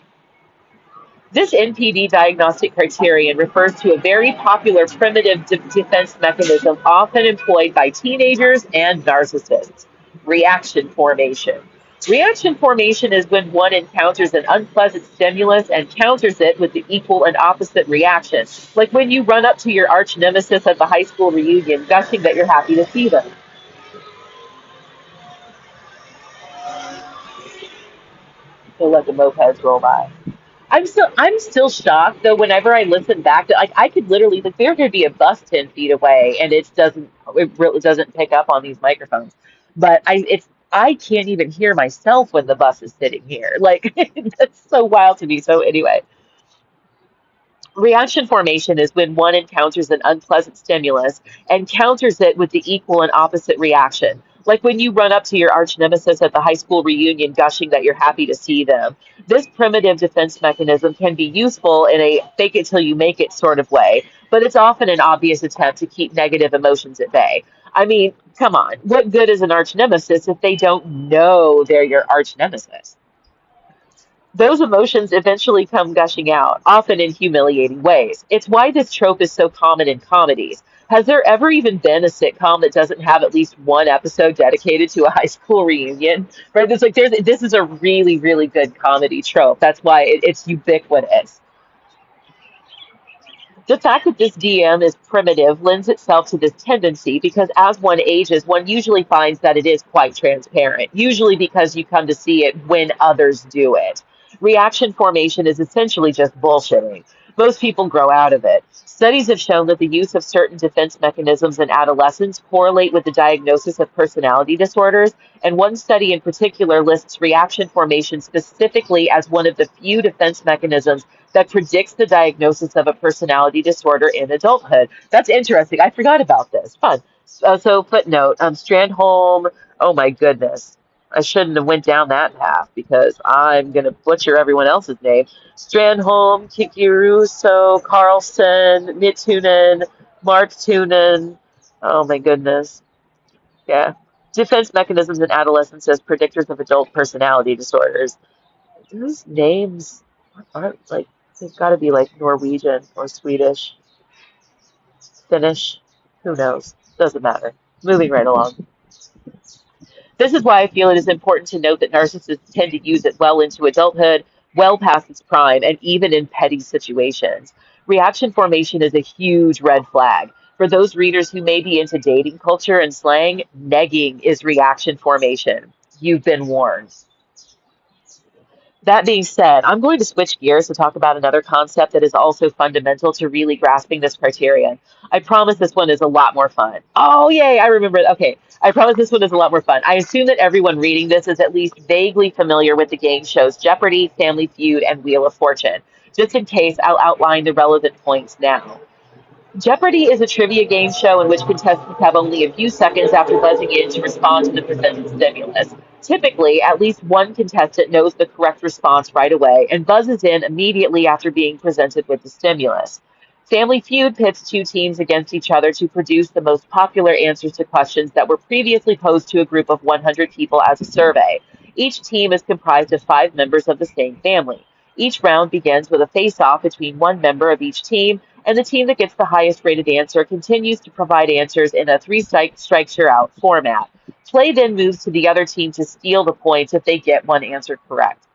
This NPD diagnostic criterion refers to a very popular primitive defense mechanism often employed by teenagers and narcissists: reaction formation. Reaction formation is when one encounters an unpleasant stimulus and counters it with the equal and opposite reaction, like when you run up to your arch nemesis at the high school reunion, gushing that you're happy to see them. So let the mopeds roll by. I'm still shocked though. Whenever I listen back to, like, I could literally, like, there could be a bus 10 feet away, and it really doesn't pick up on these microphones. But I can't even hear myself when the bus is sitting here. Like that's so wild to me. So anyway, reaction formation is when one encounters an unpleasant stimulus and counters it with the equal and opposite reaction. Like when you run up to your arch nemesis at the high school reunion, gushing that you're happy to see them. This primitive defense mechanism can be useful in a fake it till you make it sort of way, but it's often an obvious attempt to keep negative emotions at bay. I mean, come on, what good is an arch nemesis if they don't know they're your arch nemesis? Those emotions eventually come gushing out, often in humiliating ways. It's why this trope is so common in comedies. Has there ever even been a sitcom that doesn't have at least one episode dedicated to a high school reunion? Right? This is a really, really good comedy trope. That's why it's ubiquitous. The fact that this DM is primitive lends itself to this tendency because as one ages, one usually finds that it is quite transparent, usually because you come to see it when others do it. Reaction formation is essentially just bullshitting. Most people grow out of it. Studies have shown that the use of certain defense mechanisms in adolescence correlate with the diagnosis of personality disorders, and one study in particular lists reaction formation specifically as one of the few defense mechanisms that predicts the diagnosis of a personality disorder in adulthood. That's interesting. I forgot about this. Fun. So footnote, Strandholm, oh my goodness. I shouldn't have went down that path because I'm gonna butcher everyone else's name. Strandholm, Kikiruso, Carlson, Mitunen, Mark Tunen. Oh my goodness. Yeah. Defense mechanisms in adolescence as predictors of adult personality disorders. Those names aren't like, they've got to be like Norwegian or Swedish, Finnish. Who knows? Doesn't matter. Moving right along. This is why I feel it is important to note that narcissists tend to use it well into adulthood, well past its prime, and even in petty situations. Reaction formation is a huge red flag. For those readers who may be into dating culture and slang, negging is reaction formation. You've been warned. That being said, I'm going to switch gears to talk about another concept that is also fundamental to really grasping this criterion. I promise this one is a lot more fun. Oh, yay, I remember it. Okay, I promise this one is a lot more fun. I assume that everyone reading this is at least vaguely familiar with the game shows Jeopardy, Family Feud, and Wheel of Fortune. Just in case, I'll outline the relevant points now. Jeopardy is a trivia game show in which contestants have only a few seconds after buzzing in to respond to the presented stimulus. Typically, at least one contestant knows the correct response right away and buzzes in immediately after being presented with the stimulus. Family Feud pits two teams against each other to produce the most popular answers to questions that were previously posed to a group of 100 people as a survey. Each team is comprised of 5 members of the same family. Each round begins with a face-off between one member of each team, and the team that gets the highest rated answer continues to provide answers in a strikes you're out format. Play then moves to the other team to steal the points if they get one answer correct.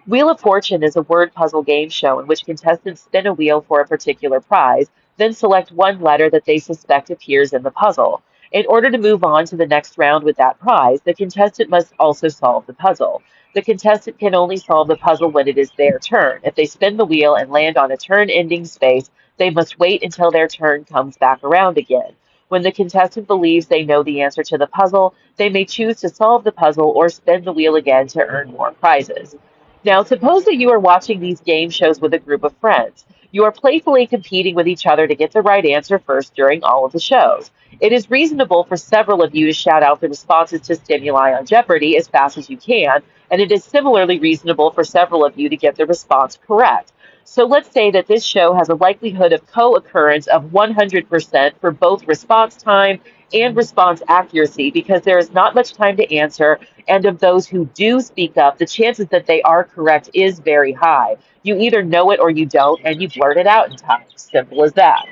Wheel of Fortune is a word puzzle game show in which contestants spin a wheel for a particular prize, then select one letter that they suspect appears in the puzzle. In order to move on to the next round with that prize, the contestant must also solve the puzzle. The contestant can only solve the puzzle when it is their turn. If they spin the wheel and land on a turn-ending space, they must wait until their turn comes back around again. When the contestant believes they know the answer to the puzzle, they may choose to solve the puzzle or spin the wheel again to earn more prizes. Now, suppose that you are watching these game shows with a group of friends. You are playfully competing with each other to get the right answer first during all of the shows. It is reasonable for several of you to shout out the responses to stimuli on Jeopardy as fast as you can, and it is similarly reasonable for several of you to get the response correct. So let's say that this show has a likelihood of co-occurrence of 100% for both response time and response accuracy because there is not much time to answer, and of those who do speak up, the chances that they are correct is very high. You either know it or you don't, and you blurt it out in time. Simple as that.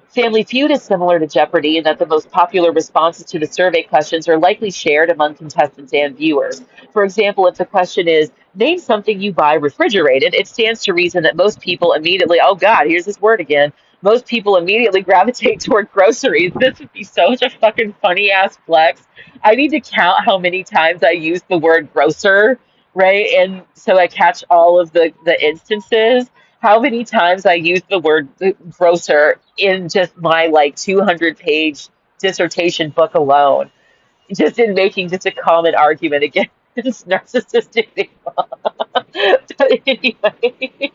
Family Feud is similar to Jeopardy in that the most popular responses to the survey questions are likely shared among contestants and viewers. For example, if the question is, name something you buy refrigerated, it stands to reason that most people immediately, oh God, here's this word again. Most people immediately gravitate toward groceries. This would be such a fucking funny ass flex. I need to count how many times I use the word grocer, right? And so I catch all of the instances how many times I used the word grocer in just my like 200-page dissertation book alone, just in making just a common argument against narcissistic people. But anyway,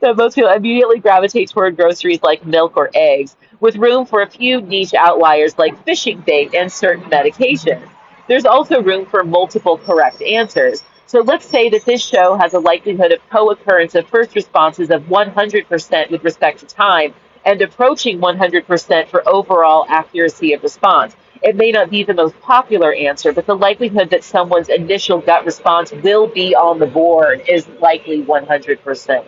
that most people immediately gravitate toward groceries like milk or eggs, with room for a few niche outliers like fishing bait and certain medications. There's also room for multiple correct answers. So let's say that this show has a likelihood of co-occurrence of first responses of 100% with respect to time and approaching 100% for overall accuracy of response. It may not be the most popular answer, but the likelihood that someone's initial gut response will be on the board is likely 100%,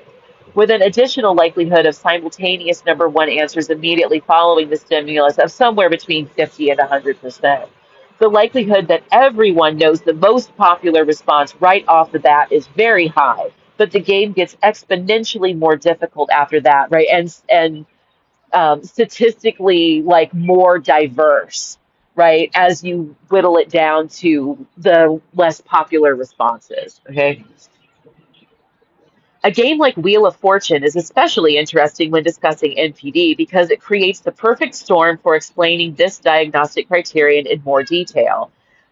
with an additional likelihood of simultaneous number one answers immediately following the stimulus of somewhere between 50 and 100%. The likelihood that everyone knows the most popular response right off the bat is very high, but the game gets exponentially more difficult after that, right? And statistically, like more diverse, right? As you whittle it down to the less popular responses. Okay. A game like Wheel of Fortune is especially interesting when discussing NPD because it creates the perfect storm for explaining this diagnostic criterion in more detail.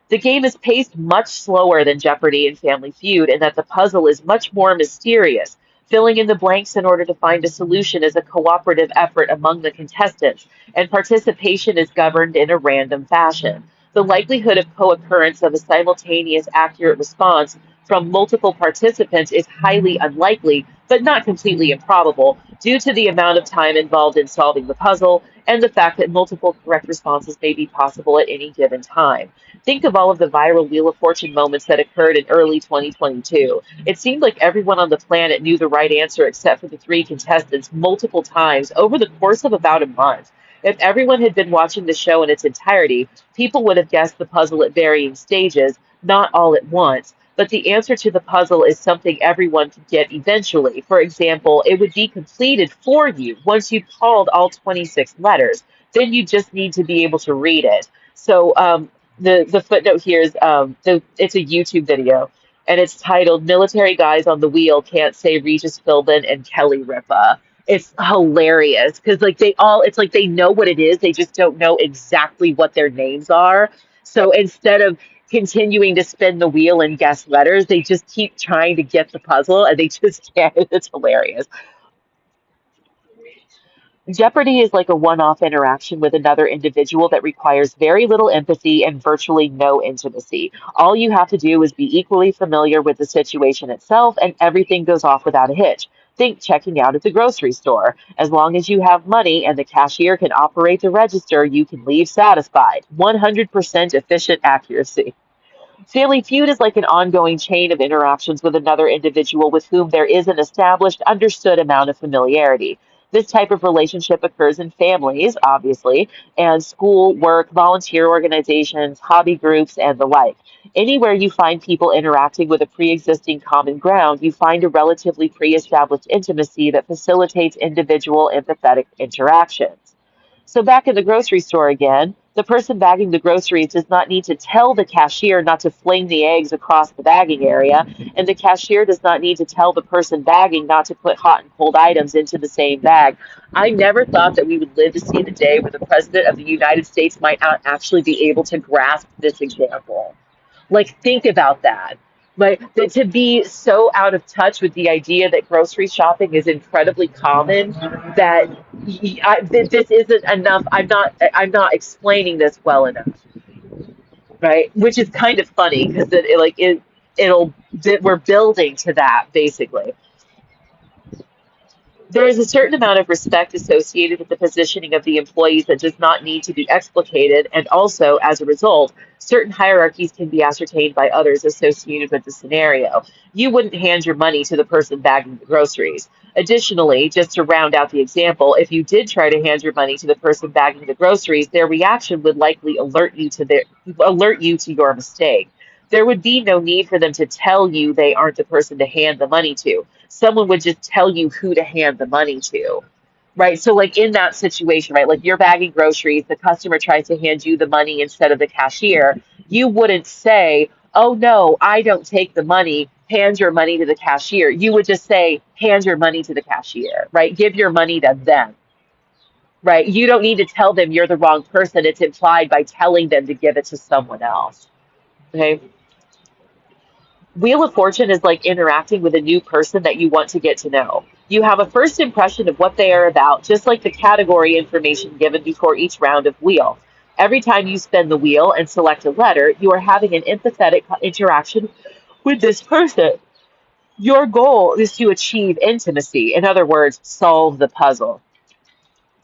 The game is paced much slower than Jeopardy and Family Feud in that the puzzle is much more mysterious. Filling in the blanks in order to find a solution is a cooperative effort among the contestants, and participation is governed in a random fashion. The likelihood of co-occurrence of a simultaneous accurate response from multiple participants is highly unlikely, but not completely improbable, due to the amount of time involved in solving the puzzle and the fact that multiple correct responses may be possible at any given time. Think of all of the viral Wheel of Fortune moments that occurred in early 2022. It seemed like everyone on the planet knew the right answer except for the three contestants multiple times over the course of about a month. If everyone had been watching the show in its entirety, people would have guessed the puzzle at varying stages, not all at once. But the answer to the puzzle is something everyone could get eventually. For example, it would be completed for you once you called all 26 letters. Then you just need to be able to read it. So the footnote here is it's a YouTube video, and it's titled "Military Guys on the Wheel Can't Say Regis Philbin and Kelly Ripa." It's hilarious because like they all, it's like they know what it is, they just don't know exactly what their names are. So instead of continuing to spin the wheel and guess letters, they just keep trying to get the puzzle and they just can't. It's hilarious. Jeopardy is like a one-off interaction with another individual that requires very little empathy and virtually no intimacy. All you have to do is be equally familiar with the situation itself, and everything goes off without a hitch. Think checking out at the grocery store. As long as you have money and the cashier can operate the register, you can leave satisfied. 100% efficient accuracy. Family Feud is like an ongoing chain of interactions with another individual with whom there is an established, understood amount of familiarity. This type of relationship occurs in families, obviously, and school, work, volunteer organizations, hobby groups, and the like. Anywhere you find people interacting with a pre existing common ground, you find a relatively pre established intimacy that facilitates individual empathetic interactions. So back in the grocery store again, the person bagging the groceries does not need to tell the cashier not to fling the eggs across the bagging area, and the cashier does not need to tell the person bagging not to put hot and cold items into the same bag. I never thought that we would live to see the day where the President of the United States might not actually be able to grasp this example. Like, think about that. Like, to be so out of touch with the idea that grocery shopping is incredibly common that this isn't enough. I'm not explaining this well enough, right? Which is kind of funny because it'll we're building to that basically. There is a certain amount of respect associated with the positioning of the employees that does not need to be explicated, and also, as a result, certain hierarchies can be ascertained by others associated with the scenario. You wouldn't hand your money to the person bagging the groceries. Additionally, just to round out the example, if you did try to hand your money to the person bagging the groceries, their reaction would likely alert you to your mistake. There would be no need for them to tell you they aren't the person to hand the money to. Someone would just tell you who to hand the money to. Right. So, like in that situation, right, like you're bagging groceries, the customer tries to hand you the money instead of the cashier. You wouldn't say, "Oh, no, I don't take the money. Hand your money to the cashier." You would just say, "Hand your money to the cashier," right? Give your money to them, right? You don't need to tell them you're the wrong person. It's implied by telling them to give it to someone else. Okay. Wheel of Fortune is like interacting with a new person that you want to get to know. You have a first impression of what they are about, just like the category information given before each round of Wheel. Every time you spin the wheel and select a letter, you are having an empathetic interaction with this person. Your goal is to achieve intimacy. In other words, solve the puzzle.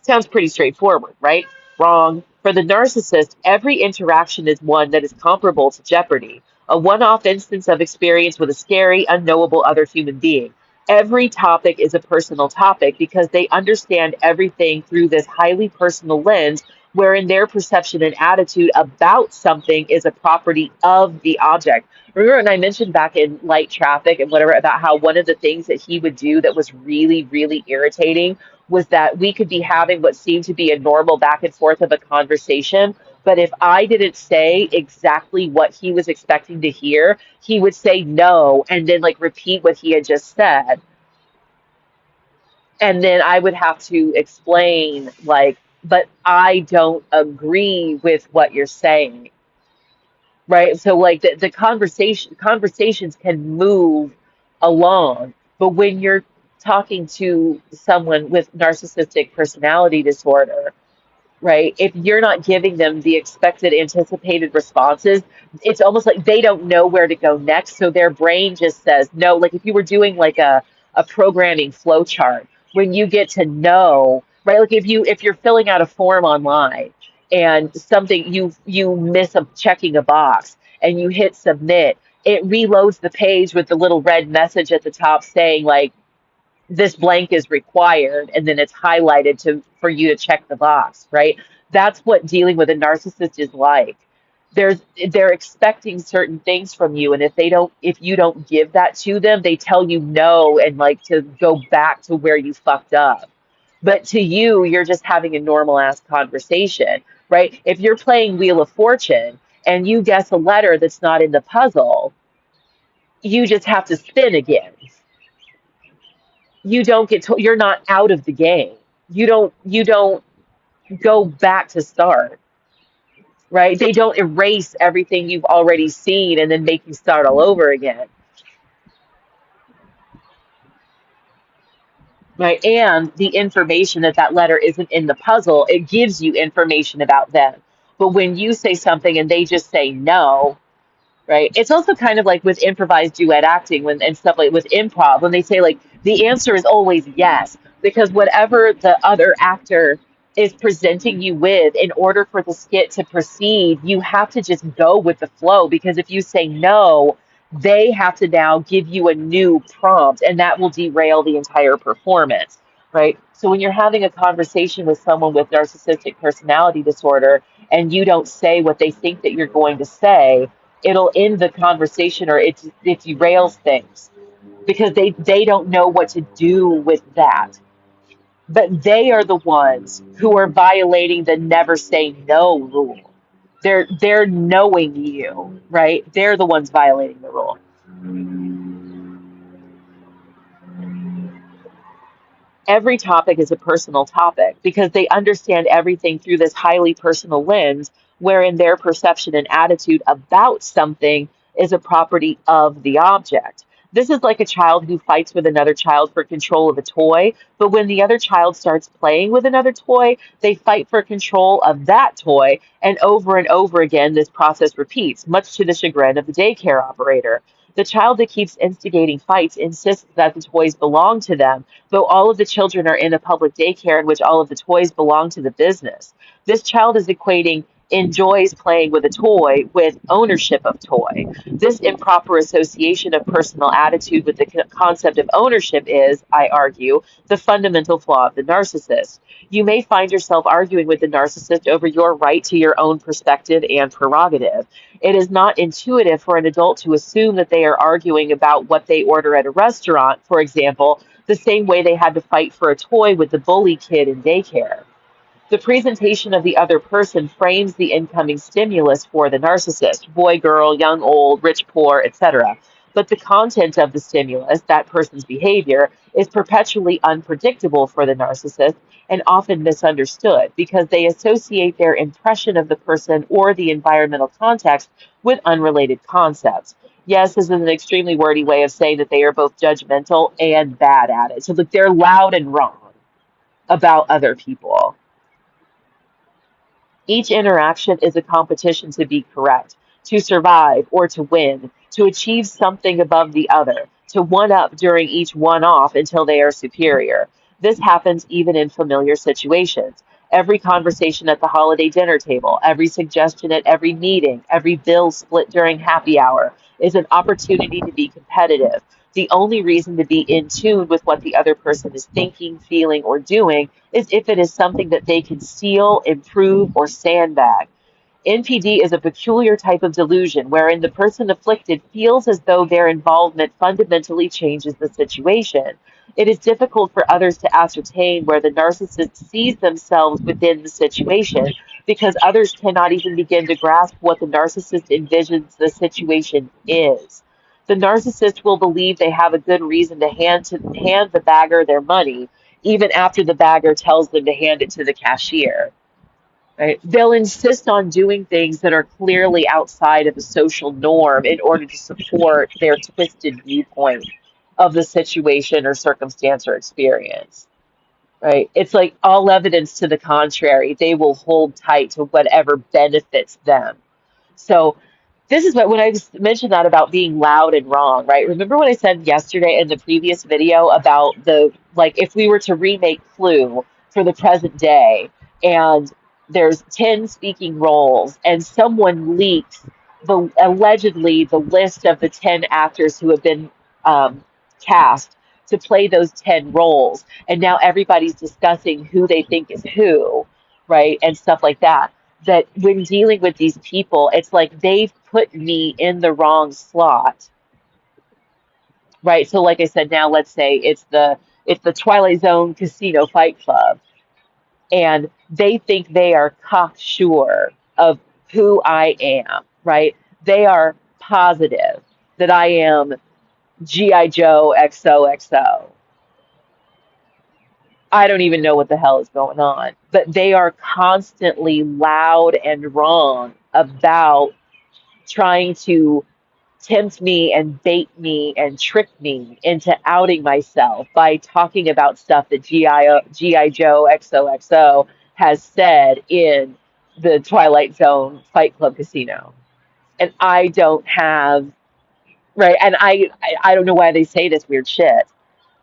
Sounds pretty straightforward, right? Wrong. For the narcissist, every interaction is one that is comparable to jeopardy, a one off instance of experience with a scary, unknowable other human being. Every topic is a personal topic because they understand everything through this highly personal lens, wherein their perception and attitude about something is a property of the object. Remember when I mentioned back in light traffic and whatever about how one of the things that he would do that was really, really irritating was that we could be having what seemed to be a normal back and forth of a conversation. But if I didn't say exactly what he was expecting to hear, he would say no and then like repeat what he had just said. And then I would have to explain, like, but I don't agree with what you're saying. Right. So like the conversations can move along. But when you're talking to someone with narcissistic personality disorder, right? If you're not giving them the expected, anticipated responses, it's almost like they don't know where to go next. So their brain just says no. Like if you were doing like a programming flow chart, when you get to no, right? Like if you're filling out a form online and something you miss a checking a box and you hit submit, it reloads the page with the little red message at the top saying like this blank is required, and then it's highlighted to for you to check the box, right? That's what dealing with a narcissist is like. there's they're expecting certain things from you, and if you don't give that to them, they tell you no and like to go back to where you fucked up. But to you, you're just having a normal ass conversation, right? If you're playing Wheel of Fortune and you guess a letter that's not in the puzzle, you just have to spin again. You don't get to, you're not out of the game. You don't go back to start, right? They don't erase everything you've already seen and then make you start all over again, right? And the information that letter isn't in the puzzle, it gives you information about them. But when you say something and they just say no, right? It's also kind of like with improvised duet acting when and stuff like with improv when they say like the answer is always yes, because whatever the other actor is presenting you with, in order for the skit to proceed, you have to just go with the flow, because if you say no, they have to now give you a new prompt and that will derail the entire performance, right? So when you're having a conversation with someone with narcissistic personality disorder and you don't say what they think that you're going to say, it'll end the conversation, or it derails things because they don't know what to do with that. But they are the ones who are violating the never say no rule. They're knowing you, right? They're the ones violating the rule. Every topic is a personal topic because they understand everything through this highly personal lens, wherein their perception and attitude about something is a property of the object. This is like a child who fights with another child for control of a toy, but when the other child starts playing with another toy, they fight for control of that toy, and over again, this process repeats, much to the chagrin of the daycare operator. The child that keeps instigating fights insists that the toys belong to them, though all of the children are in a public daycare in which all of the toys belong to the business. This child is equating enjoys playing with a toy with ownership of toy. This improper association of personal attitude with the concept of ownership is, I argue, the fundamental flaw of the narcissist. You may find yourself arguing with the narcissist over your right to your own perspective and prerogative. It is not intuitive for an adult to assume that they are arguing about what they order at a restaurant, for example, the same way they had to fight for a toy with the bully kid in daycare. The presentation of the other person frames the incoming stimulus for the narcissist: boy, girl, young, old, rich, poor, etc. But the content of the stimulus, that person's behavior, is perpetually unpredictable for the narcissist and often misunderstood because they associate their impression of the person or the environmental context with unrelated concepts. Yes, this is an extremely wordy way of saying that they are both judgmental and bad at it. So that they're loud and wrong about other people. Each interaction is a competition to be correct, to survive or to win, to achieve something above the other, to one up during each one off until they are superior. This happens even in familiar situations. Every conversation at the holiday dinner table, every suggestion at every meeting, every bill split during happy hour is an opportunity to be competitive. The only reason to be in tune with what the other person is thinking, feeling, or doing is if it is something that they can steal, improve, or sandbag. NPD is a peculiar type of delusion wherein the person afflicted feels as though their involvement fundamentally changes the situation. It is difficult for others to ascertain where the narcissist sees themselves within the situation because others cannot even begin to grasp what the narcissist envisions the situation is. The narcissist will believe they have a good reason to hand the bagger their money, even after the bagger tells them to hand it to the cashier. Right? They'll insist on doing things that are clearly outside of the social norm in order to support their twisted viewpoint. of the situation or circumstance or experience, right? It's like all evidence to the contrary. They will hold tight to whatever benefits them. So this is what when I just mentioned that about being loud and wrong, right? Remember what I said yesterday in the previous video about the like if we were to remake Clue for the present day and there's 10 speaking roles and someone leaks the allegedly the list of the 10 actors who have been cast to play those 10 roles and now everybody's discussing who they think is who, right? And stuff like that that when dealing with these people, it's like they've put me in the wrong slot, right? So like I said, now let's say it's the Twilight Zone Casino Fight Club, and they think they are cocksure of who I am, right? They are positive that I am G.I. Joe XOXO. I don't even know what the hell is going on, but they are constantly loud and wrong about trying to tempt me and bait me and trick me into outing myself by talking about stuff that G.I. Joe XOXO has said in the Twilight Zone Fight Club Casino. And I don't have, right, and I don't know why they say this weird shit,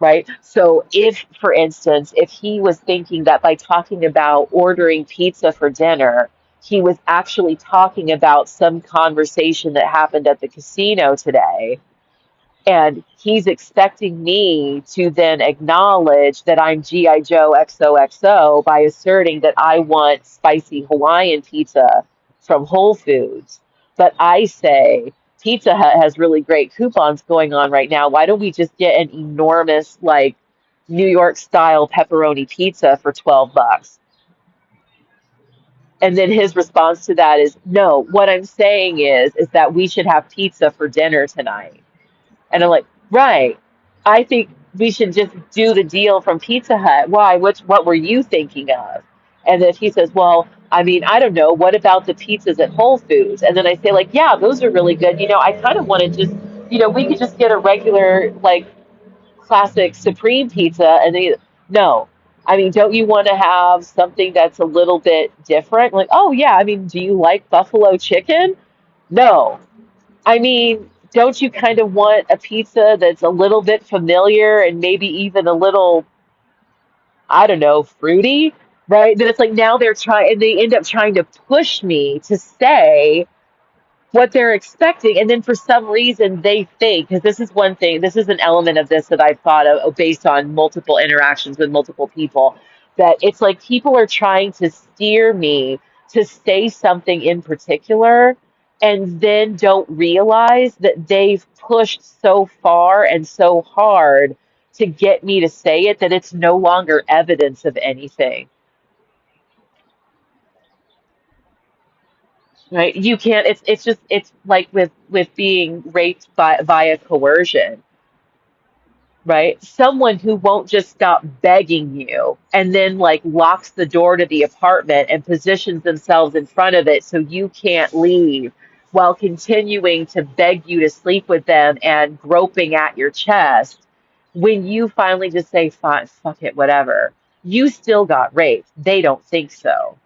right? So if, for instance, if he was thinking that by talking about ordering pizza for dinner, he was actually talking about some conversation that happened at the casino today, and he's expecting me to then acknowledge that I'm G.I. Joe XOXO by asserting that I want spicy Hawaiian pizza from Whole Foods. But I say, Pizza Hut has really great coupons going on right now. Why don't we just get an enormous, like, New York style pepperoni pizza for $12? And then his response to that is, no, what I'm saying is that we should have pizza for dinner tonight. And I'm like, right. I think we should just do the deal from Pizza Hut. Why? What were you thinking of? And then he says, well, I mean, I don't know. What about the pizzas at Whole Foods? And then I say, like, yeah, those are really good. I kind of want to just, we could just get a regular, like, classic Supreme pizza. And then, no. I mean, don't you want to have something that's a little bit different? Like, oh, yeah. I mean, do you like buffalo chicken? No. I mean, don't you kind of want a pizza that's a little bit familiar and maybe even a little, I don't know, fruity, right? That it's like now they're trying, and they end up trying to push me to say what they're expecting. And then for some reason they think, because this is one thing, this is an element of this that I've thought of based on multiple interactions with multiple people, that it's like people are trying to steer me to say something in particular and then don't realize that they've pushed so far and so hard to get me to say it that it's no longer evidence of anything. Right? You can't. It's just it's like with being raped by via coercion, right? Someone who won't just stop begging you and then like locks the door to the apartment and positions themselves in front of it so you can't leave while continuing to beg you to sleep with them and groping at your chest. When you finally just say, fine, fuck it, whatever, you still got raped. They don't think so.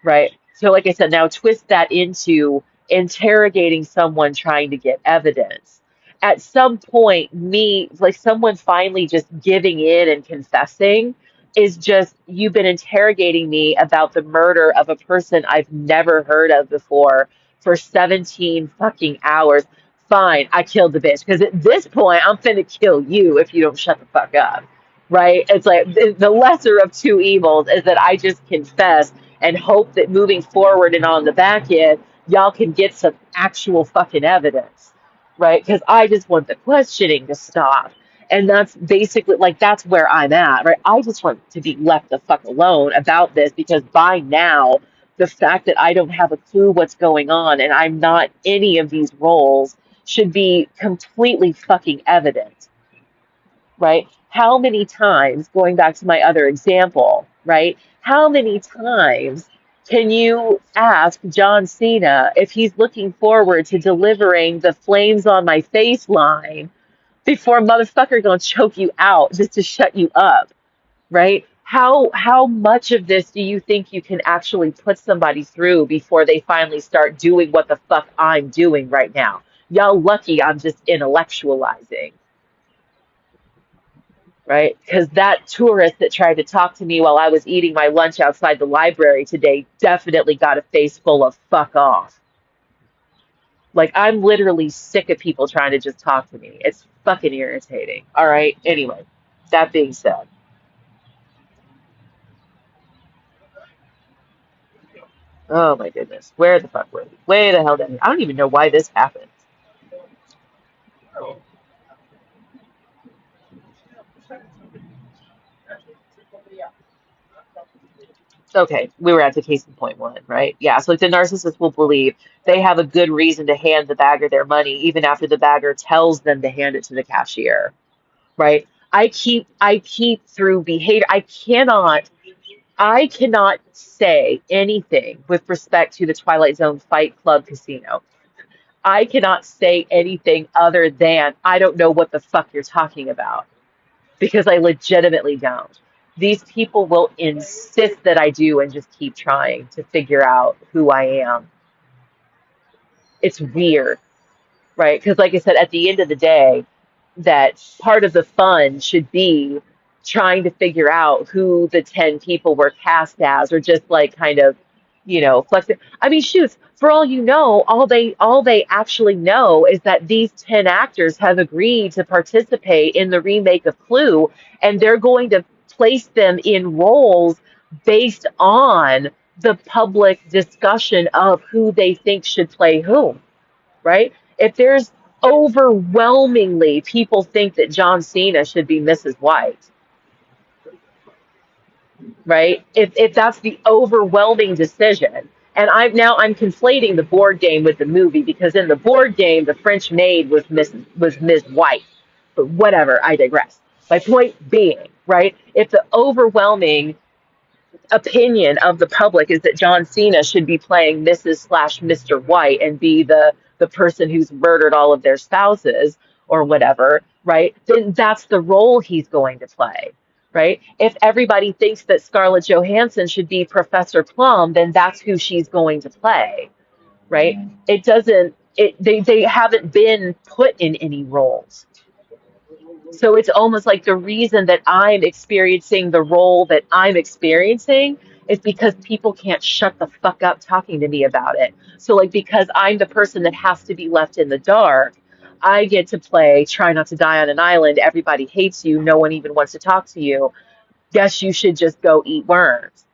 Right. So, like I said, now twist that into interrogating someone trying to get evidence. At some point, me, like someone finally just giving in and confessing is just, you've been interrogating me about the murder of a person I've never heard of before for 17 fucking hours. Fine, I killed the bitch. Because at this point, I'm finna kill you if you don't shut the fuck up. Right? It's like the lesser of two evils is that I just confess and hope that moving forward and on the back end, y'all can get some actual fucking evidence, right? Because I just want the questioning to stop. And that's basically like that's where I'm at, right? I just want to be left the fuck alone about this because by now, the fact that I don't have a clue what's going on and I'm not any of these roles should be completely fucking evident, right? How many times, going back to my other example, right? How many times can you ask John Cena if he's looking forward to delivering the flames on my face line before a motherfucker gonna choke you out just to shut you up, right? How much of this do you think you can actually put somebody through before they finally start doing what the fuck I'm doing right now? Y'all lucky I'm just intellectualizing, right? Because that tourist that tried to talk to me while I was eating my lunch outside the library today definitely got a face full of fuck off. Like, I'm literally sick of people trying to just talk to me. It's fucking irritating. All right. Anyway, that being said, oh my goodness, where the fuck were we? Way the hell down. I don't even know why this happened. Okay, we were at the case in point one, right? Yeah, so like the narcissist will believe they have a good reason to hand the bagger their money, even after the bagger tells them to hand it to the cashier, right? I keep through behavior. I cannot say anything with respect to the Twilight Zone Fight Club casino. I cannot say anything other than I don't know what the fuck you're talking about because I legitimately don't. These people will insist that I do and just keep trying to figure out who I am. It's weird, right? Because, like I said, at the end of the day, that part of the fun should be trying to figure out who the 10 people were cast as, or just like kind of, flex it. I mean, shoots, for all you know, all they actually know is that these 10 actors have agreed to participate in the remake of Clue, and they're going to place them in roles based on the public discussion of who they think should play whom, right? If there's overwhelmingly people think that John Cena should be Mrs. White, right? If that's the overwhelming decision, and I'm conflating the board game with the movie because in the board game the French maid was Ms. White, but whatever. I digress. My point being, right? If the overwhelming opinion of the public is that John Cena should be playing Mrs. slash Mr. White and be the person who's murdered all of their spouses or whatever, right? Then that's the role he's going to play, right? If everybody thinks that Scarlett Johansson should be Professor Plum, then that's who she's going to play, right? It doesn't. They haven't been put in any roles. So it's almost like the reason that I'm experiencing the role that I'm experiencing is because people can't shut the fuck up talking to me about it. So, like, because I'm the person that has to be left in the dark, I get to play Try Not to Die on an Island. Everybody hates you. No one even wants to talk to you. Guess you should just go eat worms,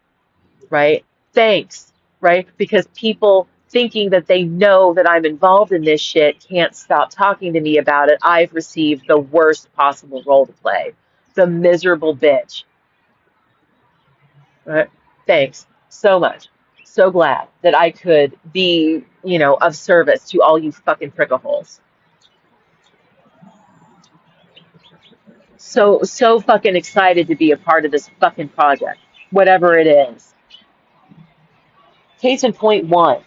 right? Thanks, right? Because people thinking that they know that I'm involved in this shit can't stop talking to me about it. I've received the worst possible role to play, the miserable bitch, right? Thanks so much. So glad that I could be, of service to all you fucking prickleholes. So fucking excited to be a part of this fucking project, whatever it is. Case in point one.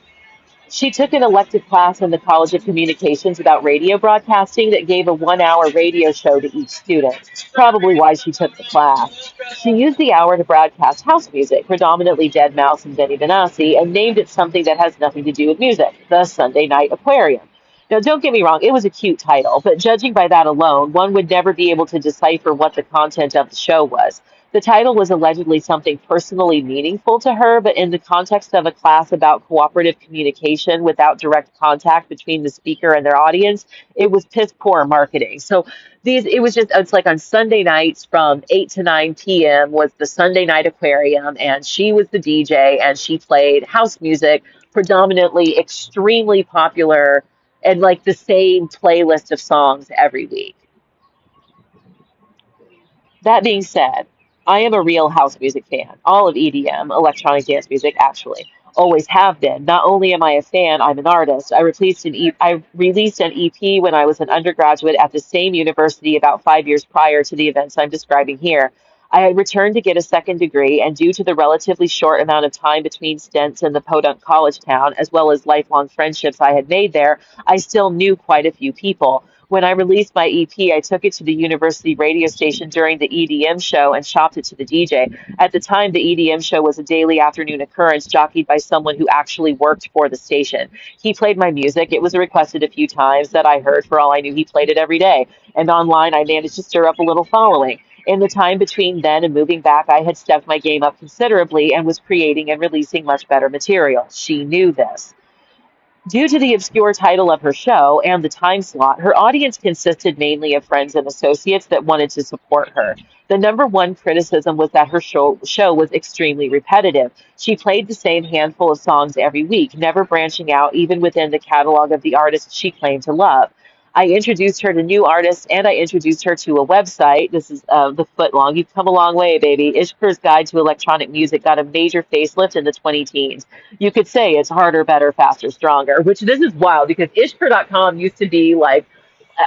She took an elective class in the College of Communications about radio broadcasting that gave a 1 hour radio show to each student, probably why she took the class. She used the hour to broadcast house music, predominantly Dead Mouse and Benny Benassi, and named it something that has nothing to do with music, the Sunday Night Aquarium. Now, don't get me wrong, it was a cute title, but judging by that alone, one would never be able to decipher what the content of the show was. The title was allegedly something personally meaningful to her, but in the context of a class about cooperative communication without direct contact between the speaker and their audience, it was piss poor marketing. So it's like on Sunday nights from 8 to 9 p.m. was the Sunday Night Aquarium, and she was the DJ, and she played house music, predominantly extremely popular, and like the same playlist of songs every week. That being said, I am a real house music fan. All of EDM, electronic dance music, actually. Always have been. Not only am I a fan, I'm an artist. I released an EP when I was an undergraduate at the same university about 5 years prior to the events I'm describing here. I had returned to get a second degree, and due to the relatively short amount of time between stints in the podunk college town, as well as lifelong friendships I had made there, I still knew quite a few people. When I released my EP, I took it to the university radio station during the EDM show and shopped it to the DJ. At the time, the EDM show was a daily afternoon occurrence jockeyed by someone who actually worked for the station. He played my music. It was requested a few times that I heard. For all I knew, he played it every day. And online, I managed to stir up a little following. In the time between then and moving back, I had stepped my game up considerably and was creating and releasing much better material. She knew this. Due to the obscure title of her show and the time slot, her audience consisted mainly of friends and associates that wanted to support her. The number one criticism was that her show was extremely repetitive. She played the same handful of songs every week, never branching out even within the catalog of the artists she claimed to love. I introduced her to new artists and I introduced her to a website. This is the foot long. You've come a long way, baby. Ishkur's Guide to Electronic Music got a major facelift in the 20 teens. You could say it's harder, better, faster, stronger, which this is wild because ishkur.com used to be like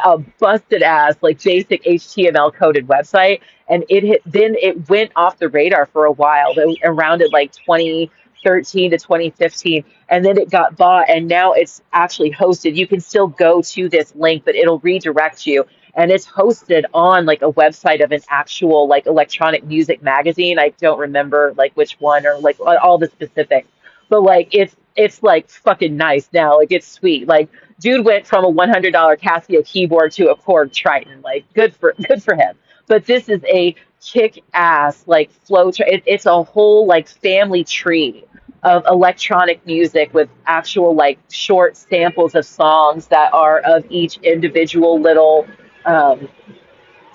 a busted ass, like basic HTML coded website. And then it went off the radar for a while, around it like 2013 to 2015. And then it got bought and now it's actually hosted. You can still go to this link, but it'll redirect you. And it's hosted on like a website of an actual like electronic music magazine. I don't remember like which one or like all the specifics, but like it's like fucking nice now. Like it's sweet. Like dude went from a $100 Casio keyboard to a Korg Triton. Like good for him. But this is a kick ass like it's a whole like family tree of electronic music with actual like short samples of songs that are of each individual little um,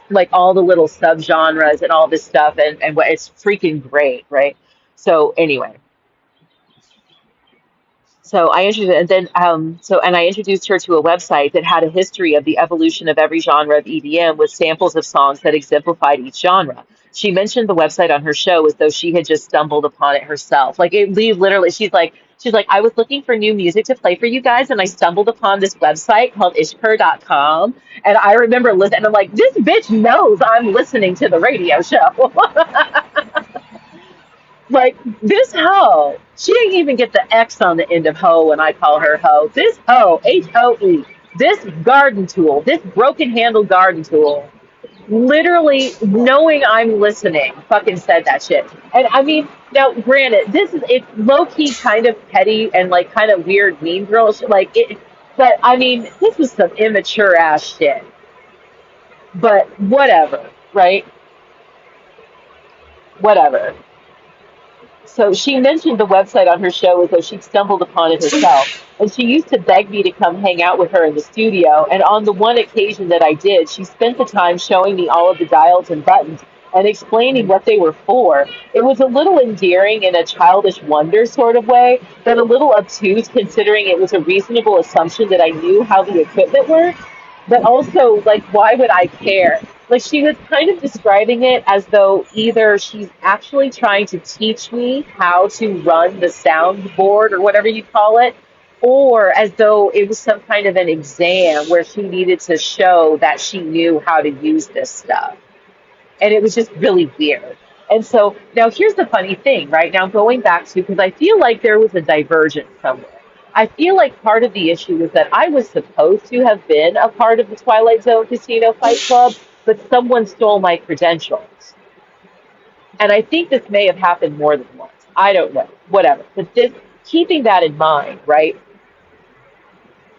like all the little subgenres and all this stuff and what it's freaking great, right? So anyway, so I introduced, and then and I introduced her to a website that had a history of the evolution of every genre of EDM with samples of songs that exemplified each genre. She mentioned the website on her show as though she had just stumbled upon it herself. Like it literally, she's like, I was looking for new music to play for you guys, and I stumbled upon this website called ishkur.com. And I remember listening, and I'm like, this bitch knows I'm listening to the radio show. Like this hoe, she didn't even get the X on the end of hoe when I call her hoe. This hoe, Hoe, this garden tool, this broken handle garden tool, literally knowing I'm listening, fucking said that shit. And I mean, now granted, it's low key kind of petty and like kind of weird mean girl shit, like it. But I mean, this was some immature ass shit. But whatever, right? Whatever. So she mentioned the website on her show as though she'd stumbled upon it herself. And she used to beg me to come hang out with her in the studio. And on the one occasion that I did, she spent the time showing me all of the dials and buttons and explaining what they were for. It was a little endearing in a childish wonder sort of way, but a little obtuse considering it was a reasonable assumption that I knew how the equipment worked. But also, like, why would I care? Like, she was kind of describing it as though either she's actually trying to teach me how to run the soundboard or whatever you call it, or as though it was some kind of an exam where she needed to show that she knew how to use this stuff. And it was just really weird. And so now here's the funny thing, right? Now going back to, because I feel like there was a divergence somewhere. I feel like part of the issue was that I was supposed to have been a part of the Twilight Zone Casino Fight Club, but someone stole my credentials. And I think this may have happened more than once. I don't know. Whatever. But this, keeping that in mind, right?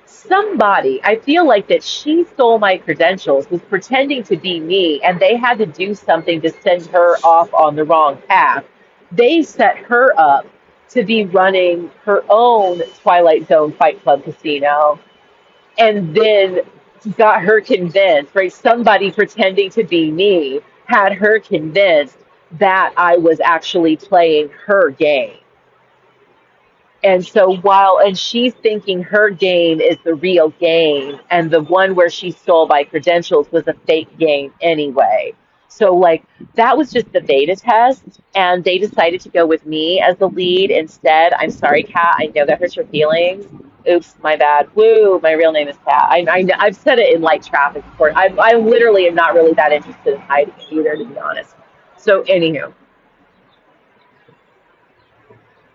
Somebody, I feel like that she stole my credentials, was pretending to be me, and they had to do something to send her off on the wrong path. They set her up to be running her own Twilight Zone Fight Club casino, and then got her convinced, right? Somebody pretending to be me had her convinced that I was actually playing her game. And so and she's thinking her game is the real game, and the one where she stole my credentials was a fake game anyway. So, like, that was just the beta test, and they decided to go with me as the lead instead. I'm sorry, Kat. I know that hurts your feelings. Oops, my bad. Woo, my real name is Kat. I've said it in light traffic before. I literally am not really that interested in hiding either, to be honest. So, anywho,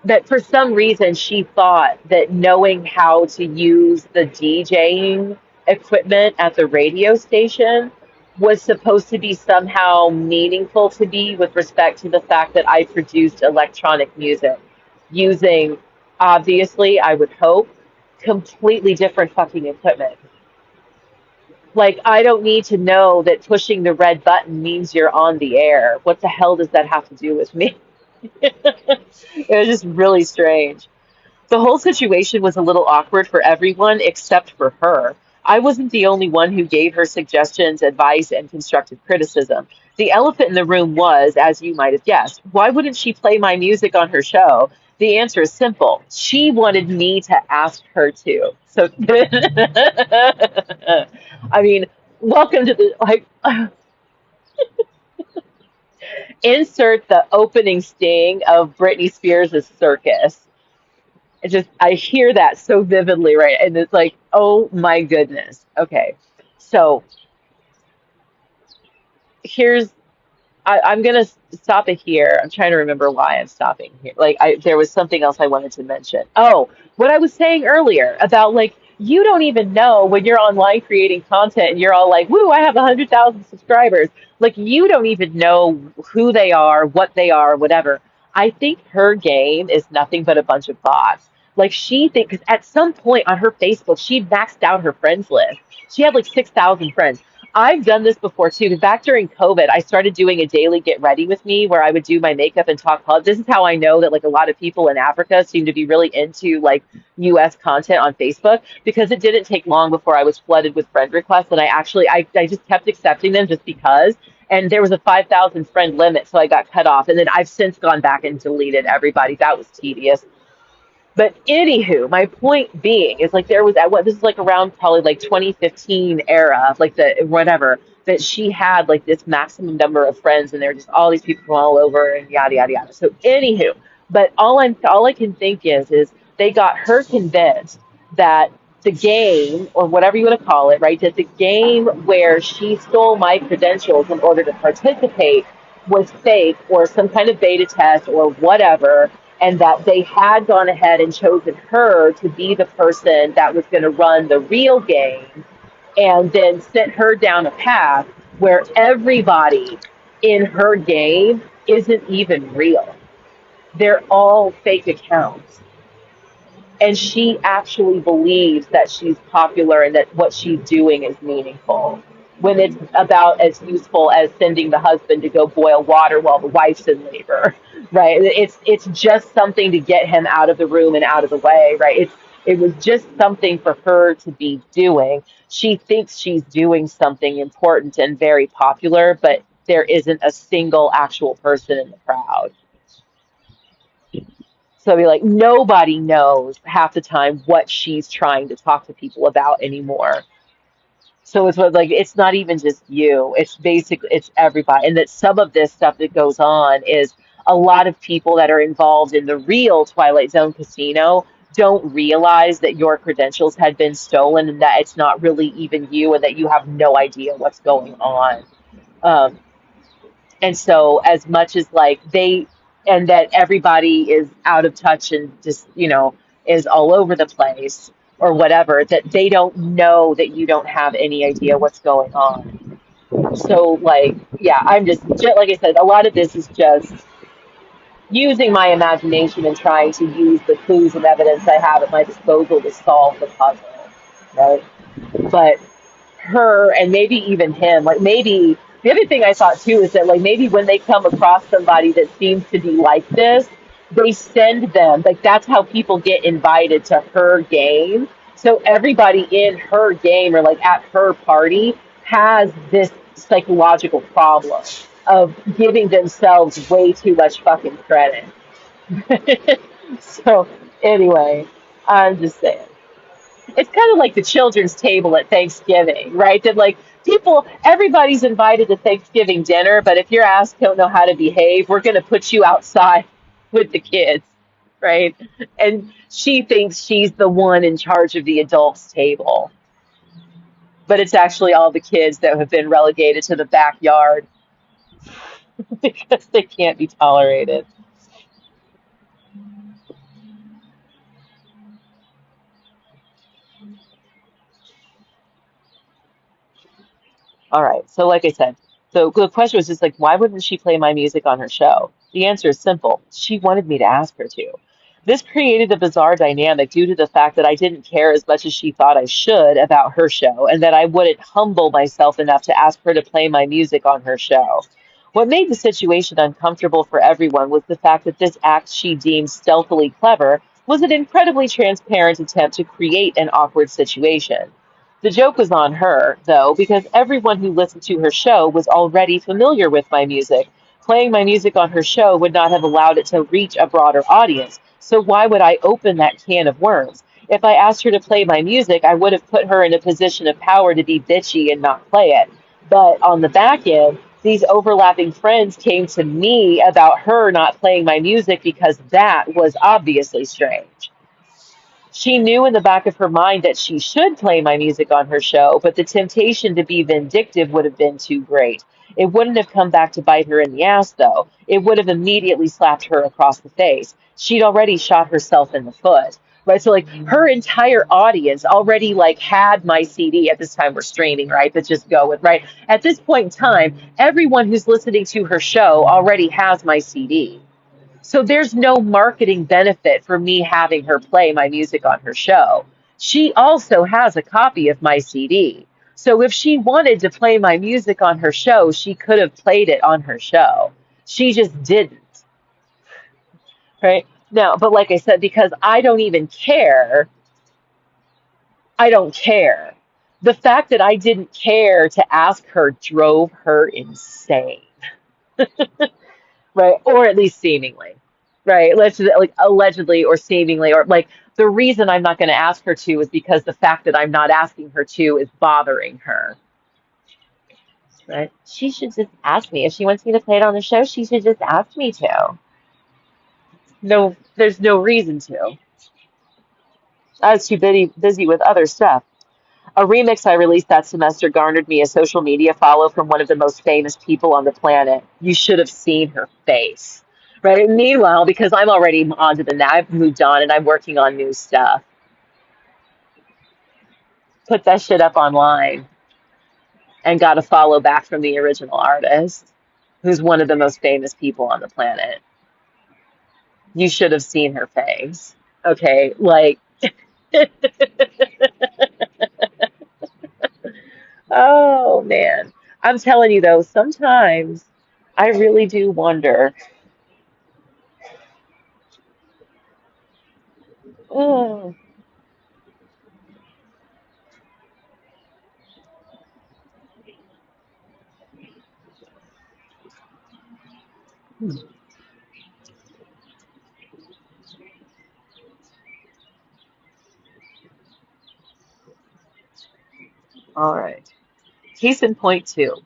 that for some reason she thought that knowing how to use the DJing equipment at the radio station was supposed to be somehow meaningful to me with respect to the fact that I produced electronic music using, obviously, I would hope, completely different fucking equipment. Like, I don't need to know that pushing the red button means you're on the air. What the hell does that have to do with me? It was just really strange. The whole situation was a little awkward for everyone except for her. I wasn't the only one who gave her suggestions, advice, and constructive criticism. The elephant in the room was, as you might have guessed, why wouldn't she play my music on her show? The answer is simple. She wanted me to ask her to. So, I mean, welcome to the, like, insert the opening sting of Britney Spears' circus. I hear that so vividly, right? And it's like, oh my goodness. Okay. So here's I'm gonna stop it here. I'm trying to remember why I'm stopping here. Like, there was something else I wanted to mention. Oh, what I was saying earlier about, like, you don't even know when you're online creating content and you're all like, "Woo, I have 100,000 subscribers." Like, you don't even know who they are, whatever. I think her game is nothing but a bunch of bots. Like, she thinks, because at some point on her Facebook, she maxed out her friends list. She had like 6,000 friends. I've done this before too. 'Cause back during COVID, I started doing a daily get ready with me where I would do my makeup and talk politics. This is how I know that, like, a lot of people in Africa seem to be really into, like, US content on Facebook, because it didn't take long before I was flooded with friend requests, and I just kept accepting them just because. And there was a 5,000 friend limit, so I got cut off. And then I've since gone back and deleted everybody. That was tedious. But anywho, my point being is, like, there was at what this is like around probably like 2015 era, like the whatever, that she had like this maximum number of friends, and there were just all these people from all over and yada yada yada. So anywho, but all I can think is they got her convinced that the game, or whatever you want to call it, right, that the game where she stole my credentials in order to participate was fake, or some kind of beta test or whatever, and that they had gone ahead and chosen her to be the person that was going to run the real game, and then sent her down a path where everybody in her game isn't even real. They're all fake accounts. And she actually believes that she's popular and that what she's doing is meaningful, when it's about as useful as sending the husband to go boil water while the wife's in labor, right? It's just something to get him out of the room and out of the way, right? It was just something for her to be doing. She thinks she's doing something important and very popular, but there isn't a single actual person in the crowd. So, be like, nobody knows half the time what she's trying to talk to people about anymore. So like, it's not even just you. It's basically, it's everybody. And that some of this stuff that goes on is a lot of people that are involved in the real Twilight Zone casino don't realize that your credentials had been stolen, and that it's not really even you, and that you have no idea what's going on. Um, and so, as much as, like, and that everybody is out of touch and just, is all over the place or whatever, that they don't know that you don't have any idea what's going on. So, like, yeah, like I said, a lot of this is just using my imagination and trying to use the clues and evidence I have at my disposal to solve the puzzle, right? But her, and maybe even him, like, maybe the other thing I thought too is that, like, maybe when they come across somebody that seems to be like this, they send them, like, that's how people get invited to her game. So everybody in her game, or like at her party, has this psychological problem of giving themselves way too much fucking credit. So anyway, I'm just saying, it's kind of like the children's table at Thanksgiving, right? That, like, everybody's invited to Thanksgiving dinner, but if your ass don't know how to behave, we're going to put you outside with the kids, right? And she thinks she's the one in charge of the adults table, but it's actually all the kids that have been relegated to the backyard. because they can't be tolerated. All right. So, like I said, so the question was just like, why wouldn't she play my music on her show? The answer is simple. She wanted me to ask her to. This created a bizarre dynamic due to the fact that I didn't care as much as she thought I should about her show, and that I wouldn't humble myself enough to ask her to play my music on her show. What made the situation uncomfortable for everyone was the fact that this act she deemed stealthily clever was an incredibly transparent attempt to create an awkward situation. The joke was on her, though, because everyone who listened to her show was already familiar with my music. Playing my music on her show would not have allowed it to reach a broader audience, so why would I open that can of worms? If I asked her to play my music, I would have put her in a position of power to be bitchy and not play it. But on the back end, these overlapping friends came to me about her not playing my music because that was obviously strange. She knew in the back of her mind that she should play my music on her show, but the temptation to be vindictive would have been too great. It wouldn't have come back to bite her in the ass, though. It would have immediately slapped her across the face. She'd already shot herself in the foot. Right, so like her entire audience already like had my CD at this time we're streaming, right? But just go with right at this point in time, everyone who's listening to her show already has my CD. So there's no marketing benefit for me having her play my music on her show. She also has a copy of my CD. So if she wanted to play my music on her show, she could have played it on her show. She just didn't, right? Now, but like I said, because I don't even care, I don't care. The fact that I didn't care to ask her drove her insane. Right? Or at least seemingly, right? Let's like allegedly or seemingly, or like the reason I'm not going to ask her to is because the fact that I'm not asking her to is bothering her, right? She should just ask me if she wants me to play it on the show. She should just ask me to. No, there's no reason to. I was too busy with other stuff. A remix I released that semester garnered me a social media follow from one of the most famous people on the planet. You should have seen her face. Right? Meanwhile, because I'm already on to the now, I've moved on and I'm working on new stuff. Put that shit up online and got a follow back from the original artist, who's one of the most famous people on the planet. You should have seen her face. Okay, like, oh man. I'm telling you though, sometimes I really do wonder. Oh, all right. Case in point two.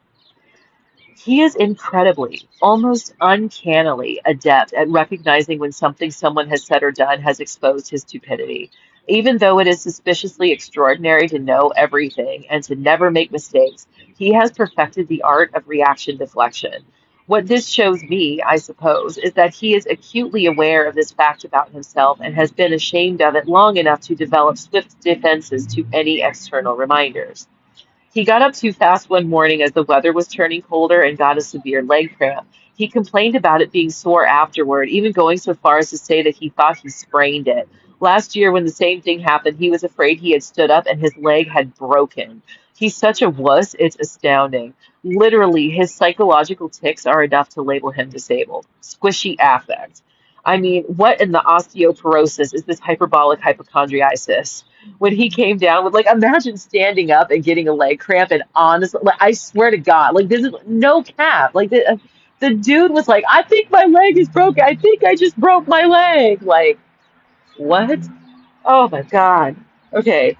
He is incredibly, almost uncannily adept at recognizing when something someone has said or done has exposed his stupidity. Even though it is suspiciously extraordinary to know everything and to never make mistakes, he has perfected the art of reaction deflection. What this shows me, I suppose, is that he is acutely aware of this fact about himself and has been ashamed of it long enough to develop swift defenses to any external reminders. He got up too fast one morning as the weather was turning colder and got a severe leg cramp. He complained about it being sore afterward, even going so far as to say that he thought he sprained it. Last year, when the same thing happened, he was afraid he had stood up and his leg had broken. He's such a wuss, it's astounding. Literally, his psychological tics are enough to label him disabled. Squishy affect. I mean, what in the osteoporosis is this hyperbolic hypochondriasis? When he came down with like imagine standing up and getting a leg cramp and honestly like, I swear to God like this is no cap like the dude was like I think my leg is broken I think I just broke my leg like what oh my God okay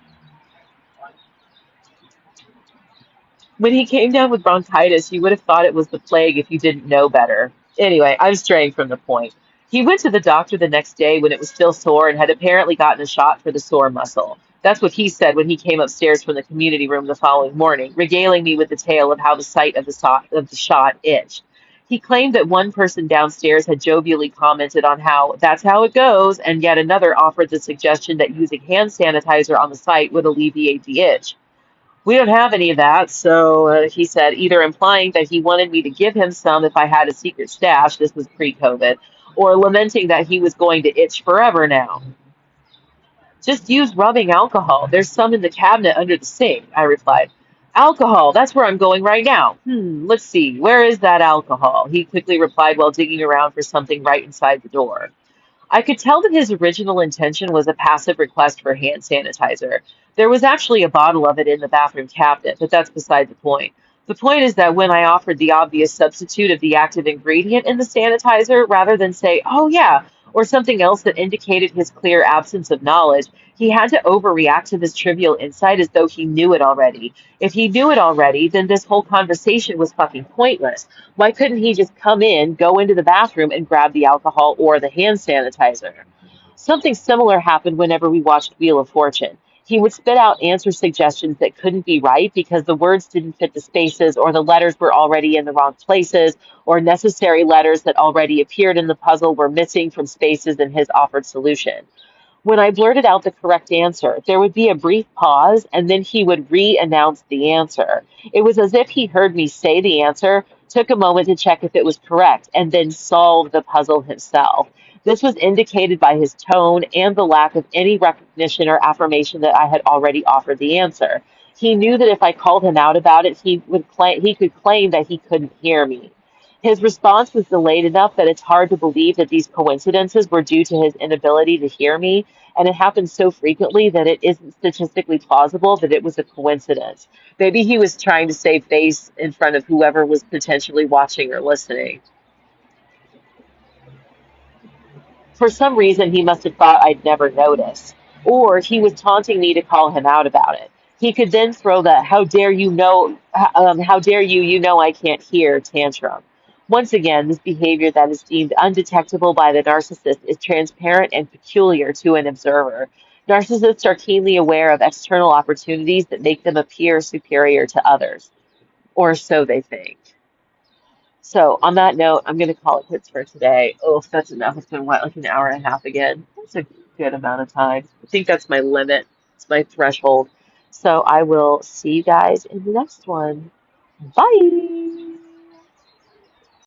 when he came down with bronchitis, you would have thought it was the plague if you didn't know better. Anyway, I'm straying from the point. He went to the doctor the next day when it was still sore and had apparently gotten a shot for the sore muscle. That's what he said when he came upstairs from the community room the following morning, regaling me with the tale of how the site of the shot itched. He claimed that one person downstairs had jovially commented on how that's how it goes, and yet another offered the suggestion that using hand sanitizer on the site would alleviate the itch. We don't have any of that, so he said, either implying that he wanted me to give him some if I had a secret stash, this was pre-COVID, or lamenting that he was going to itch forever now. Just use rubbing alcohol. There's some in the cabinet under the sink, I replied. Alcohol, that's where I'm going right now. Let's see, where is that alcohol? He quickly replied while digging around for something right inside the door. I could tell that his original intention was a passive request for hand sanitizer. There was actually a bottle of it in the bathroom cabinet, but that's beside the point. The point is that when I offered the obvious substitute of the active ingredient in the sanitizer, rather than say, oh yeah, or something else that indicated his clear absence of knowledge, he had to overreact to this trivial insight as though he knew it already. If he knew it already, then this whole conversation was fucking pointless. Why couldn't he just come in, go into the bathroom, and grab the alcohol or the hand sanitizer? Something similar happened whenever we watched Wheel of Fortune. He would spit out answer suggestions that couldn't be right because the words didn't fit the spaces, or the letters were already in the wrong places, or necessary letters that already appeared in the puzzle were missing from spaces in his offered solution. When I blurted out the correct answer, there would be a brief pause, and then he would re-announce the answer. It was as if he heard me say the answer, took a moment to check if it was correct, and then solved the puzzle himself. This was indicated by his tone and the lack of any recognition or affirmation that I had already offered the answer. He knew that if I called him out about it, he could claim that he couldn't hear me. His response was delayed enough that it's hard to believe that these coincidences were due to his inability to hear me, and it happens so frequently that it isn't statistically plausible that it was a coincidence. Maybe he was trying to save face in front of whoever was potentially watching or listening. For some reason, he must have thought I'd never notice. Or he was taunting me to call him out about it. He could then throw the how dare you know I can't hear tantrum. Once again, this behavior that is deemed undetectable by the narcissist is transparent and peculiar to an observer. Narcissists are keenly aware of external opportunities that make them appear superior to others, or so they think. So on that note, I'm going to call it quits for today. Oh, that's enough. It's been what, like an hour and a half again. That's a good amount of time. I think that's my limit. It's my threshold. So I will see you guys in the next one. Bye.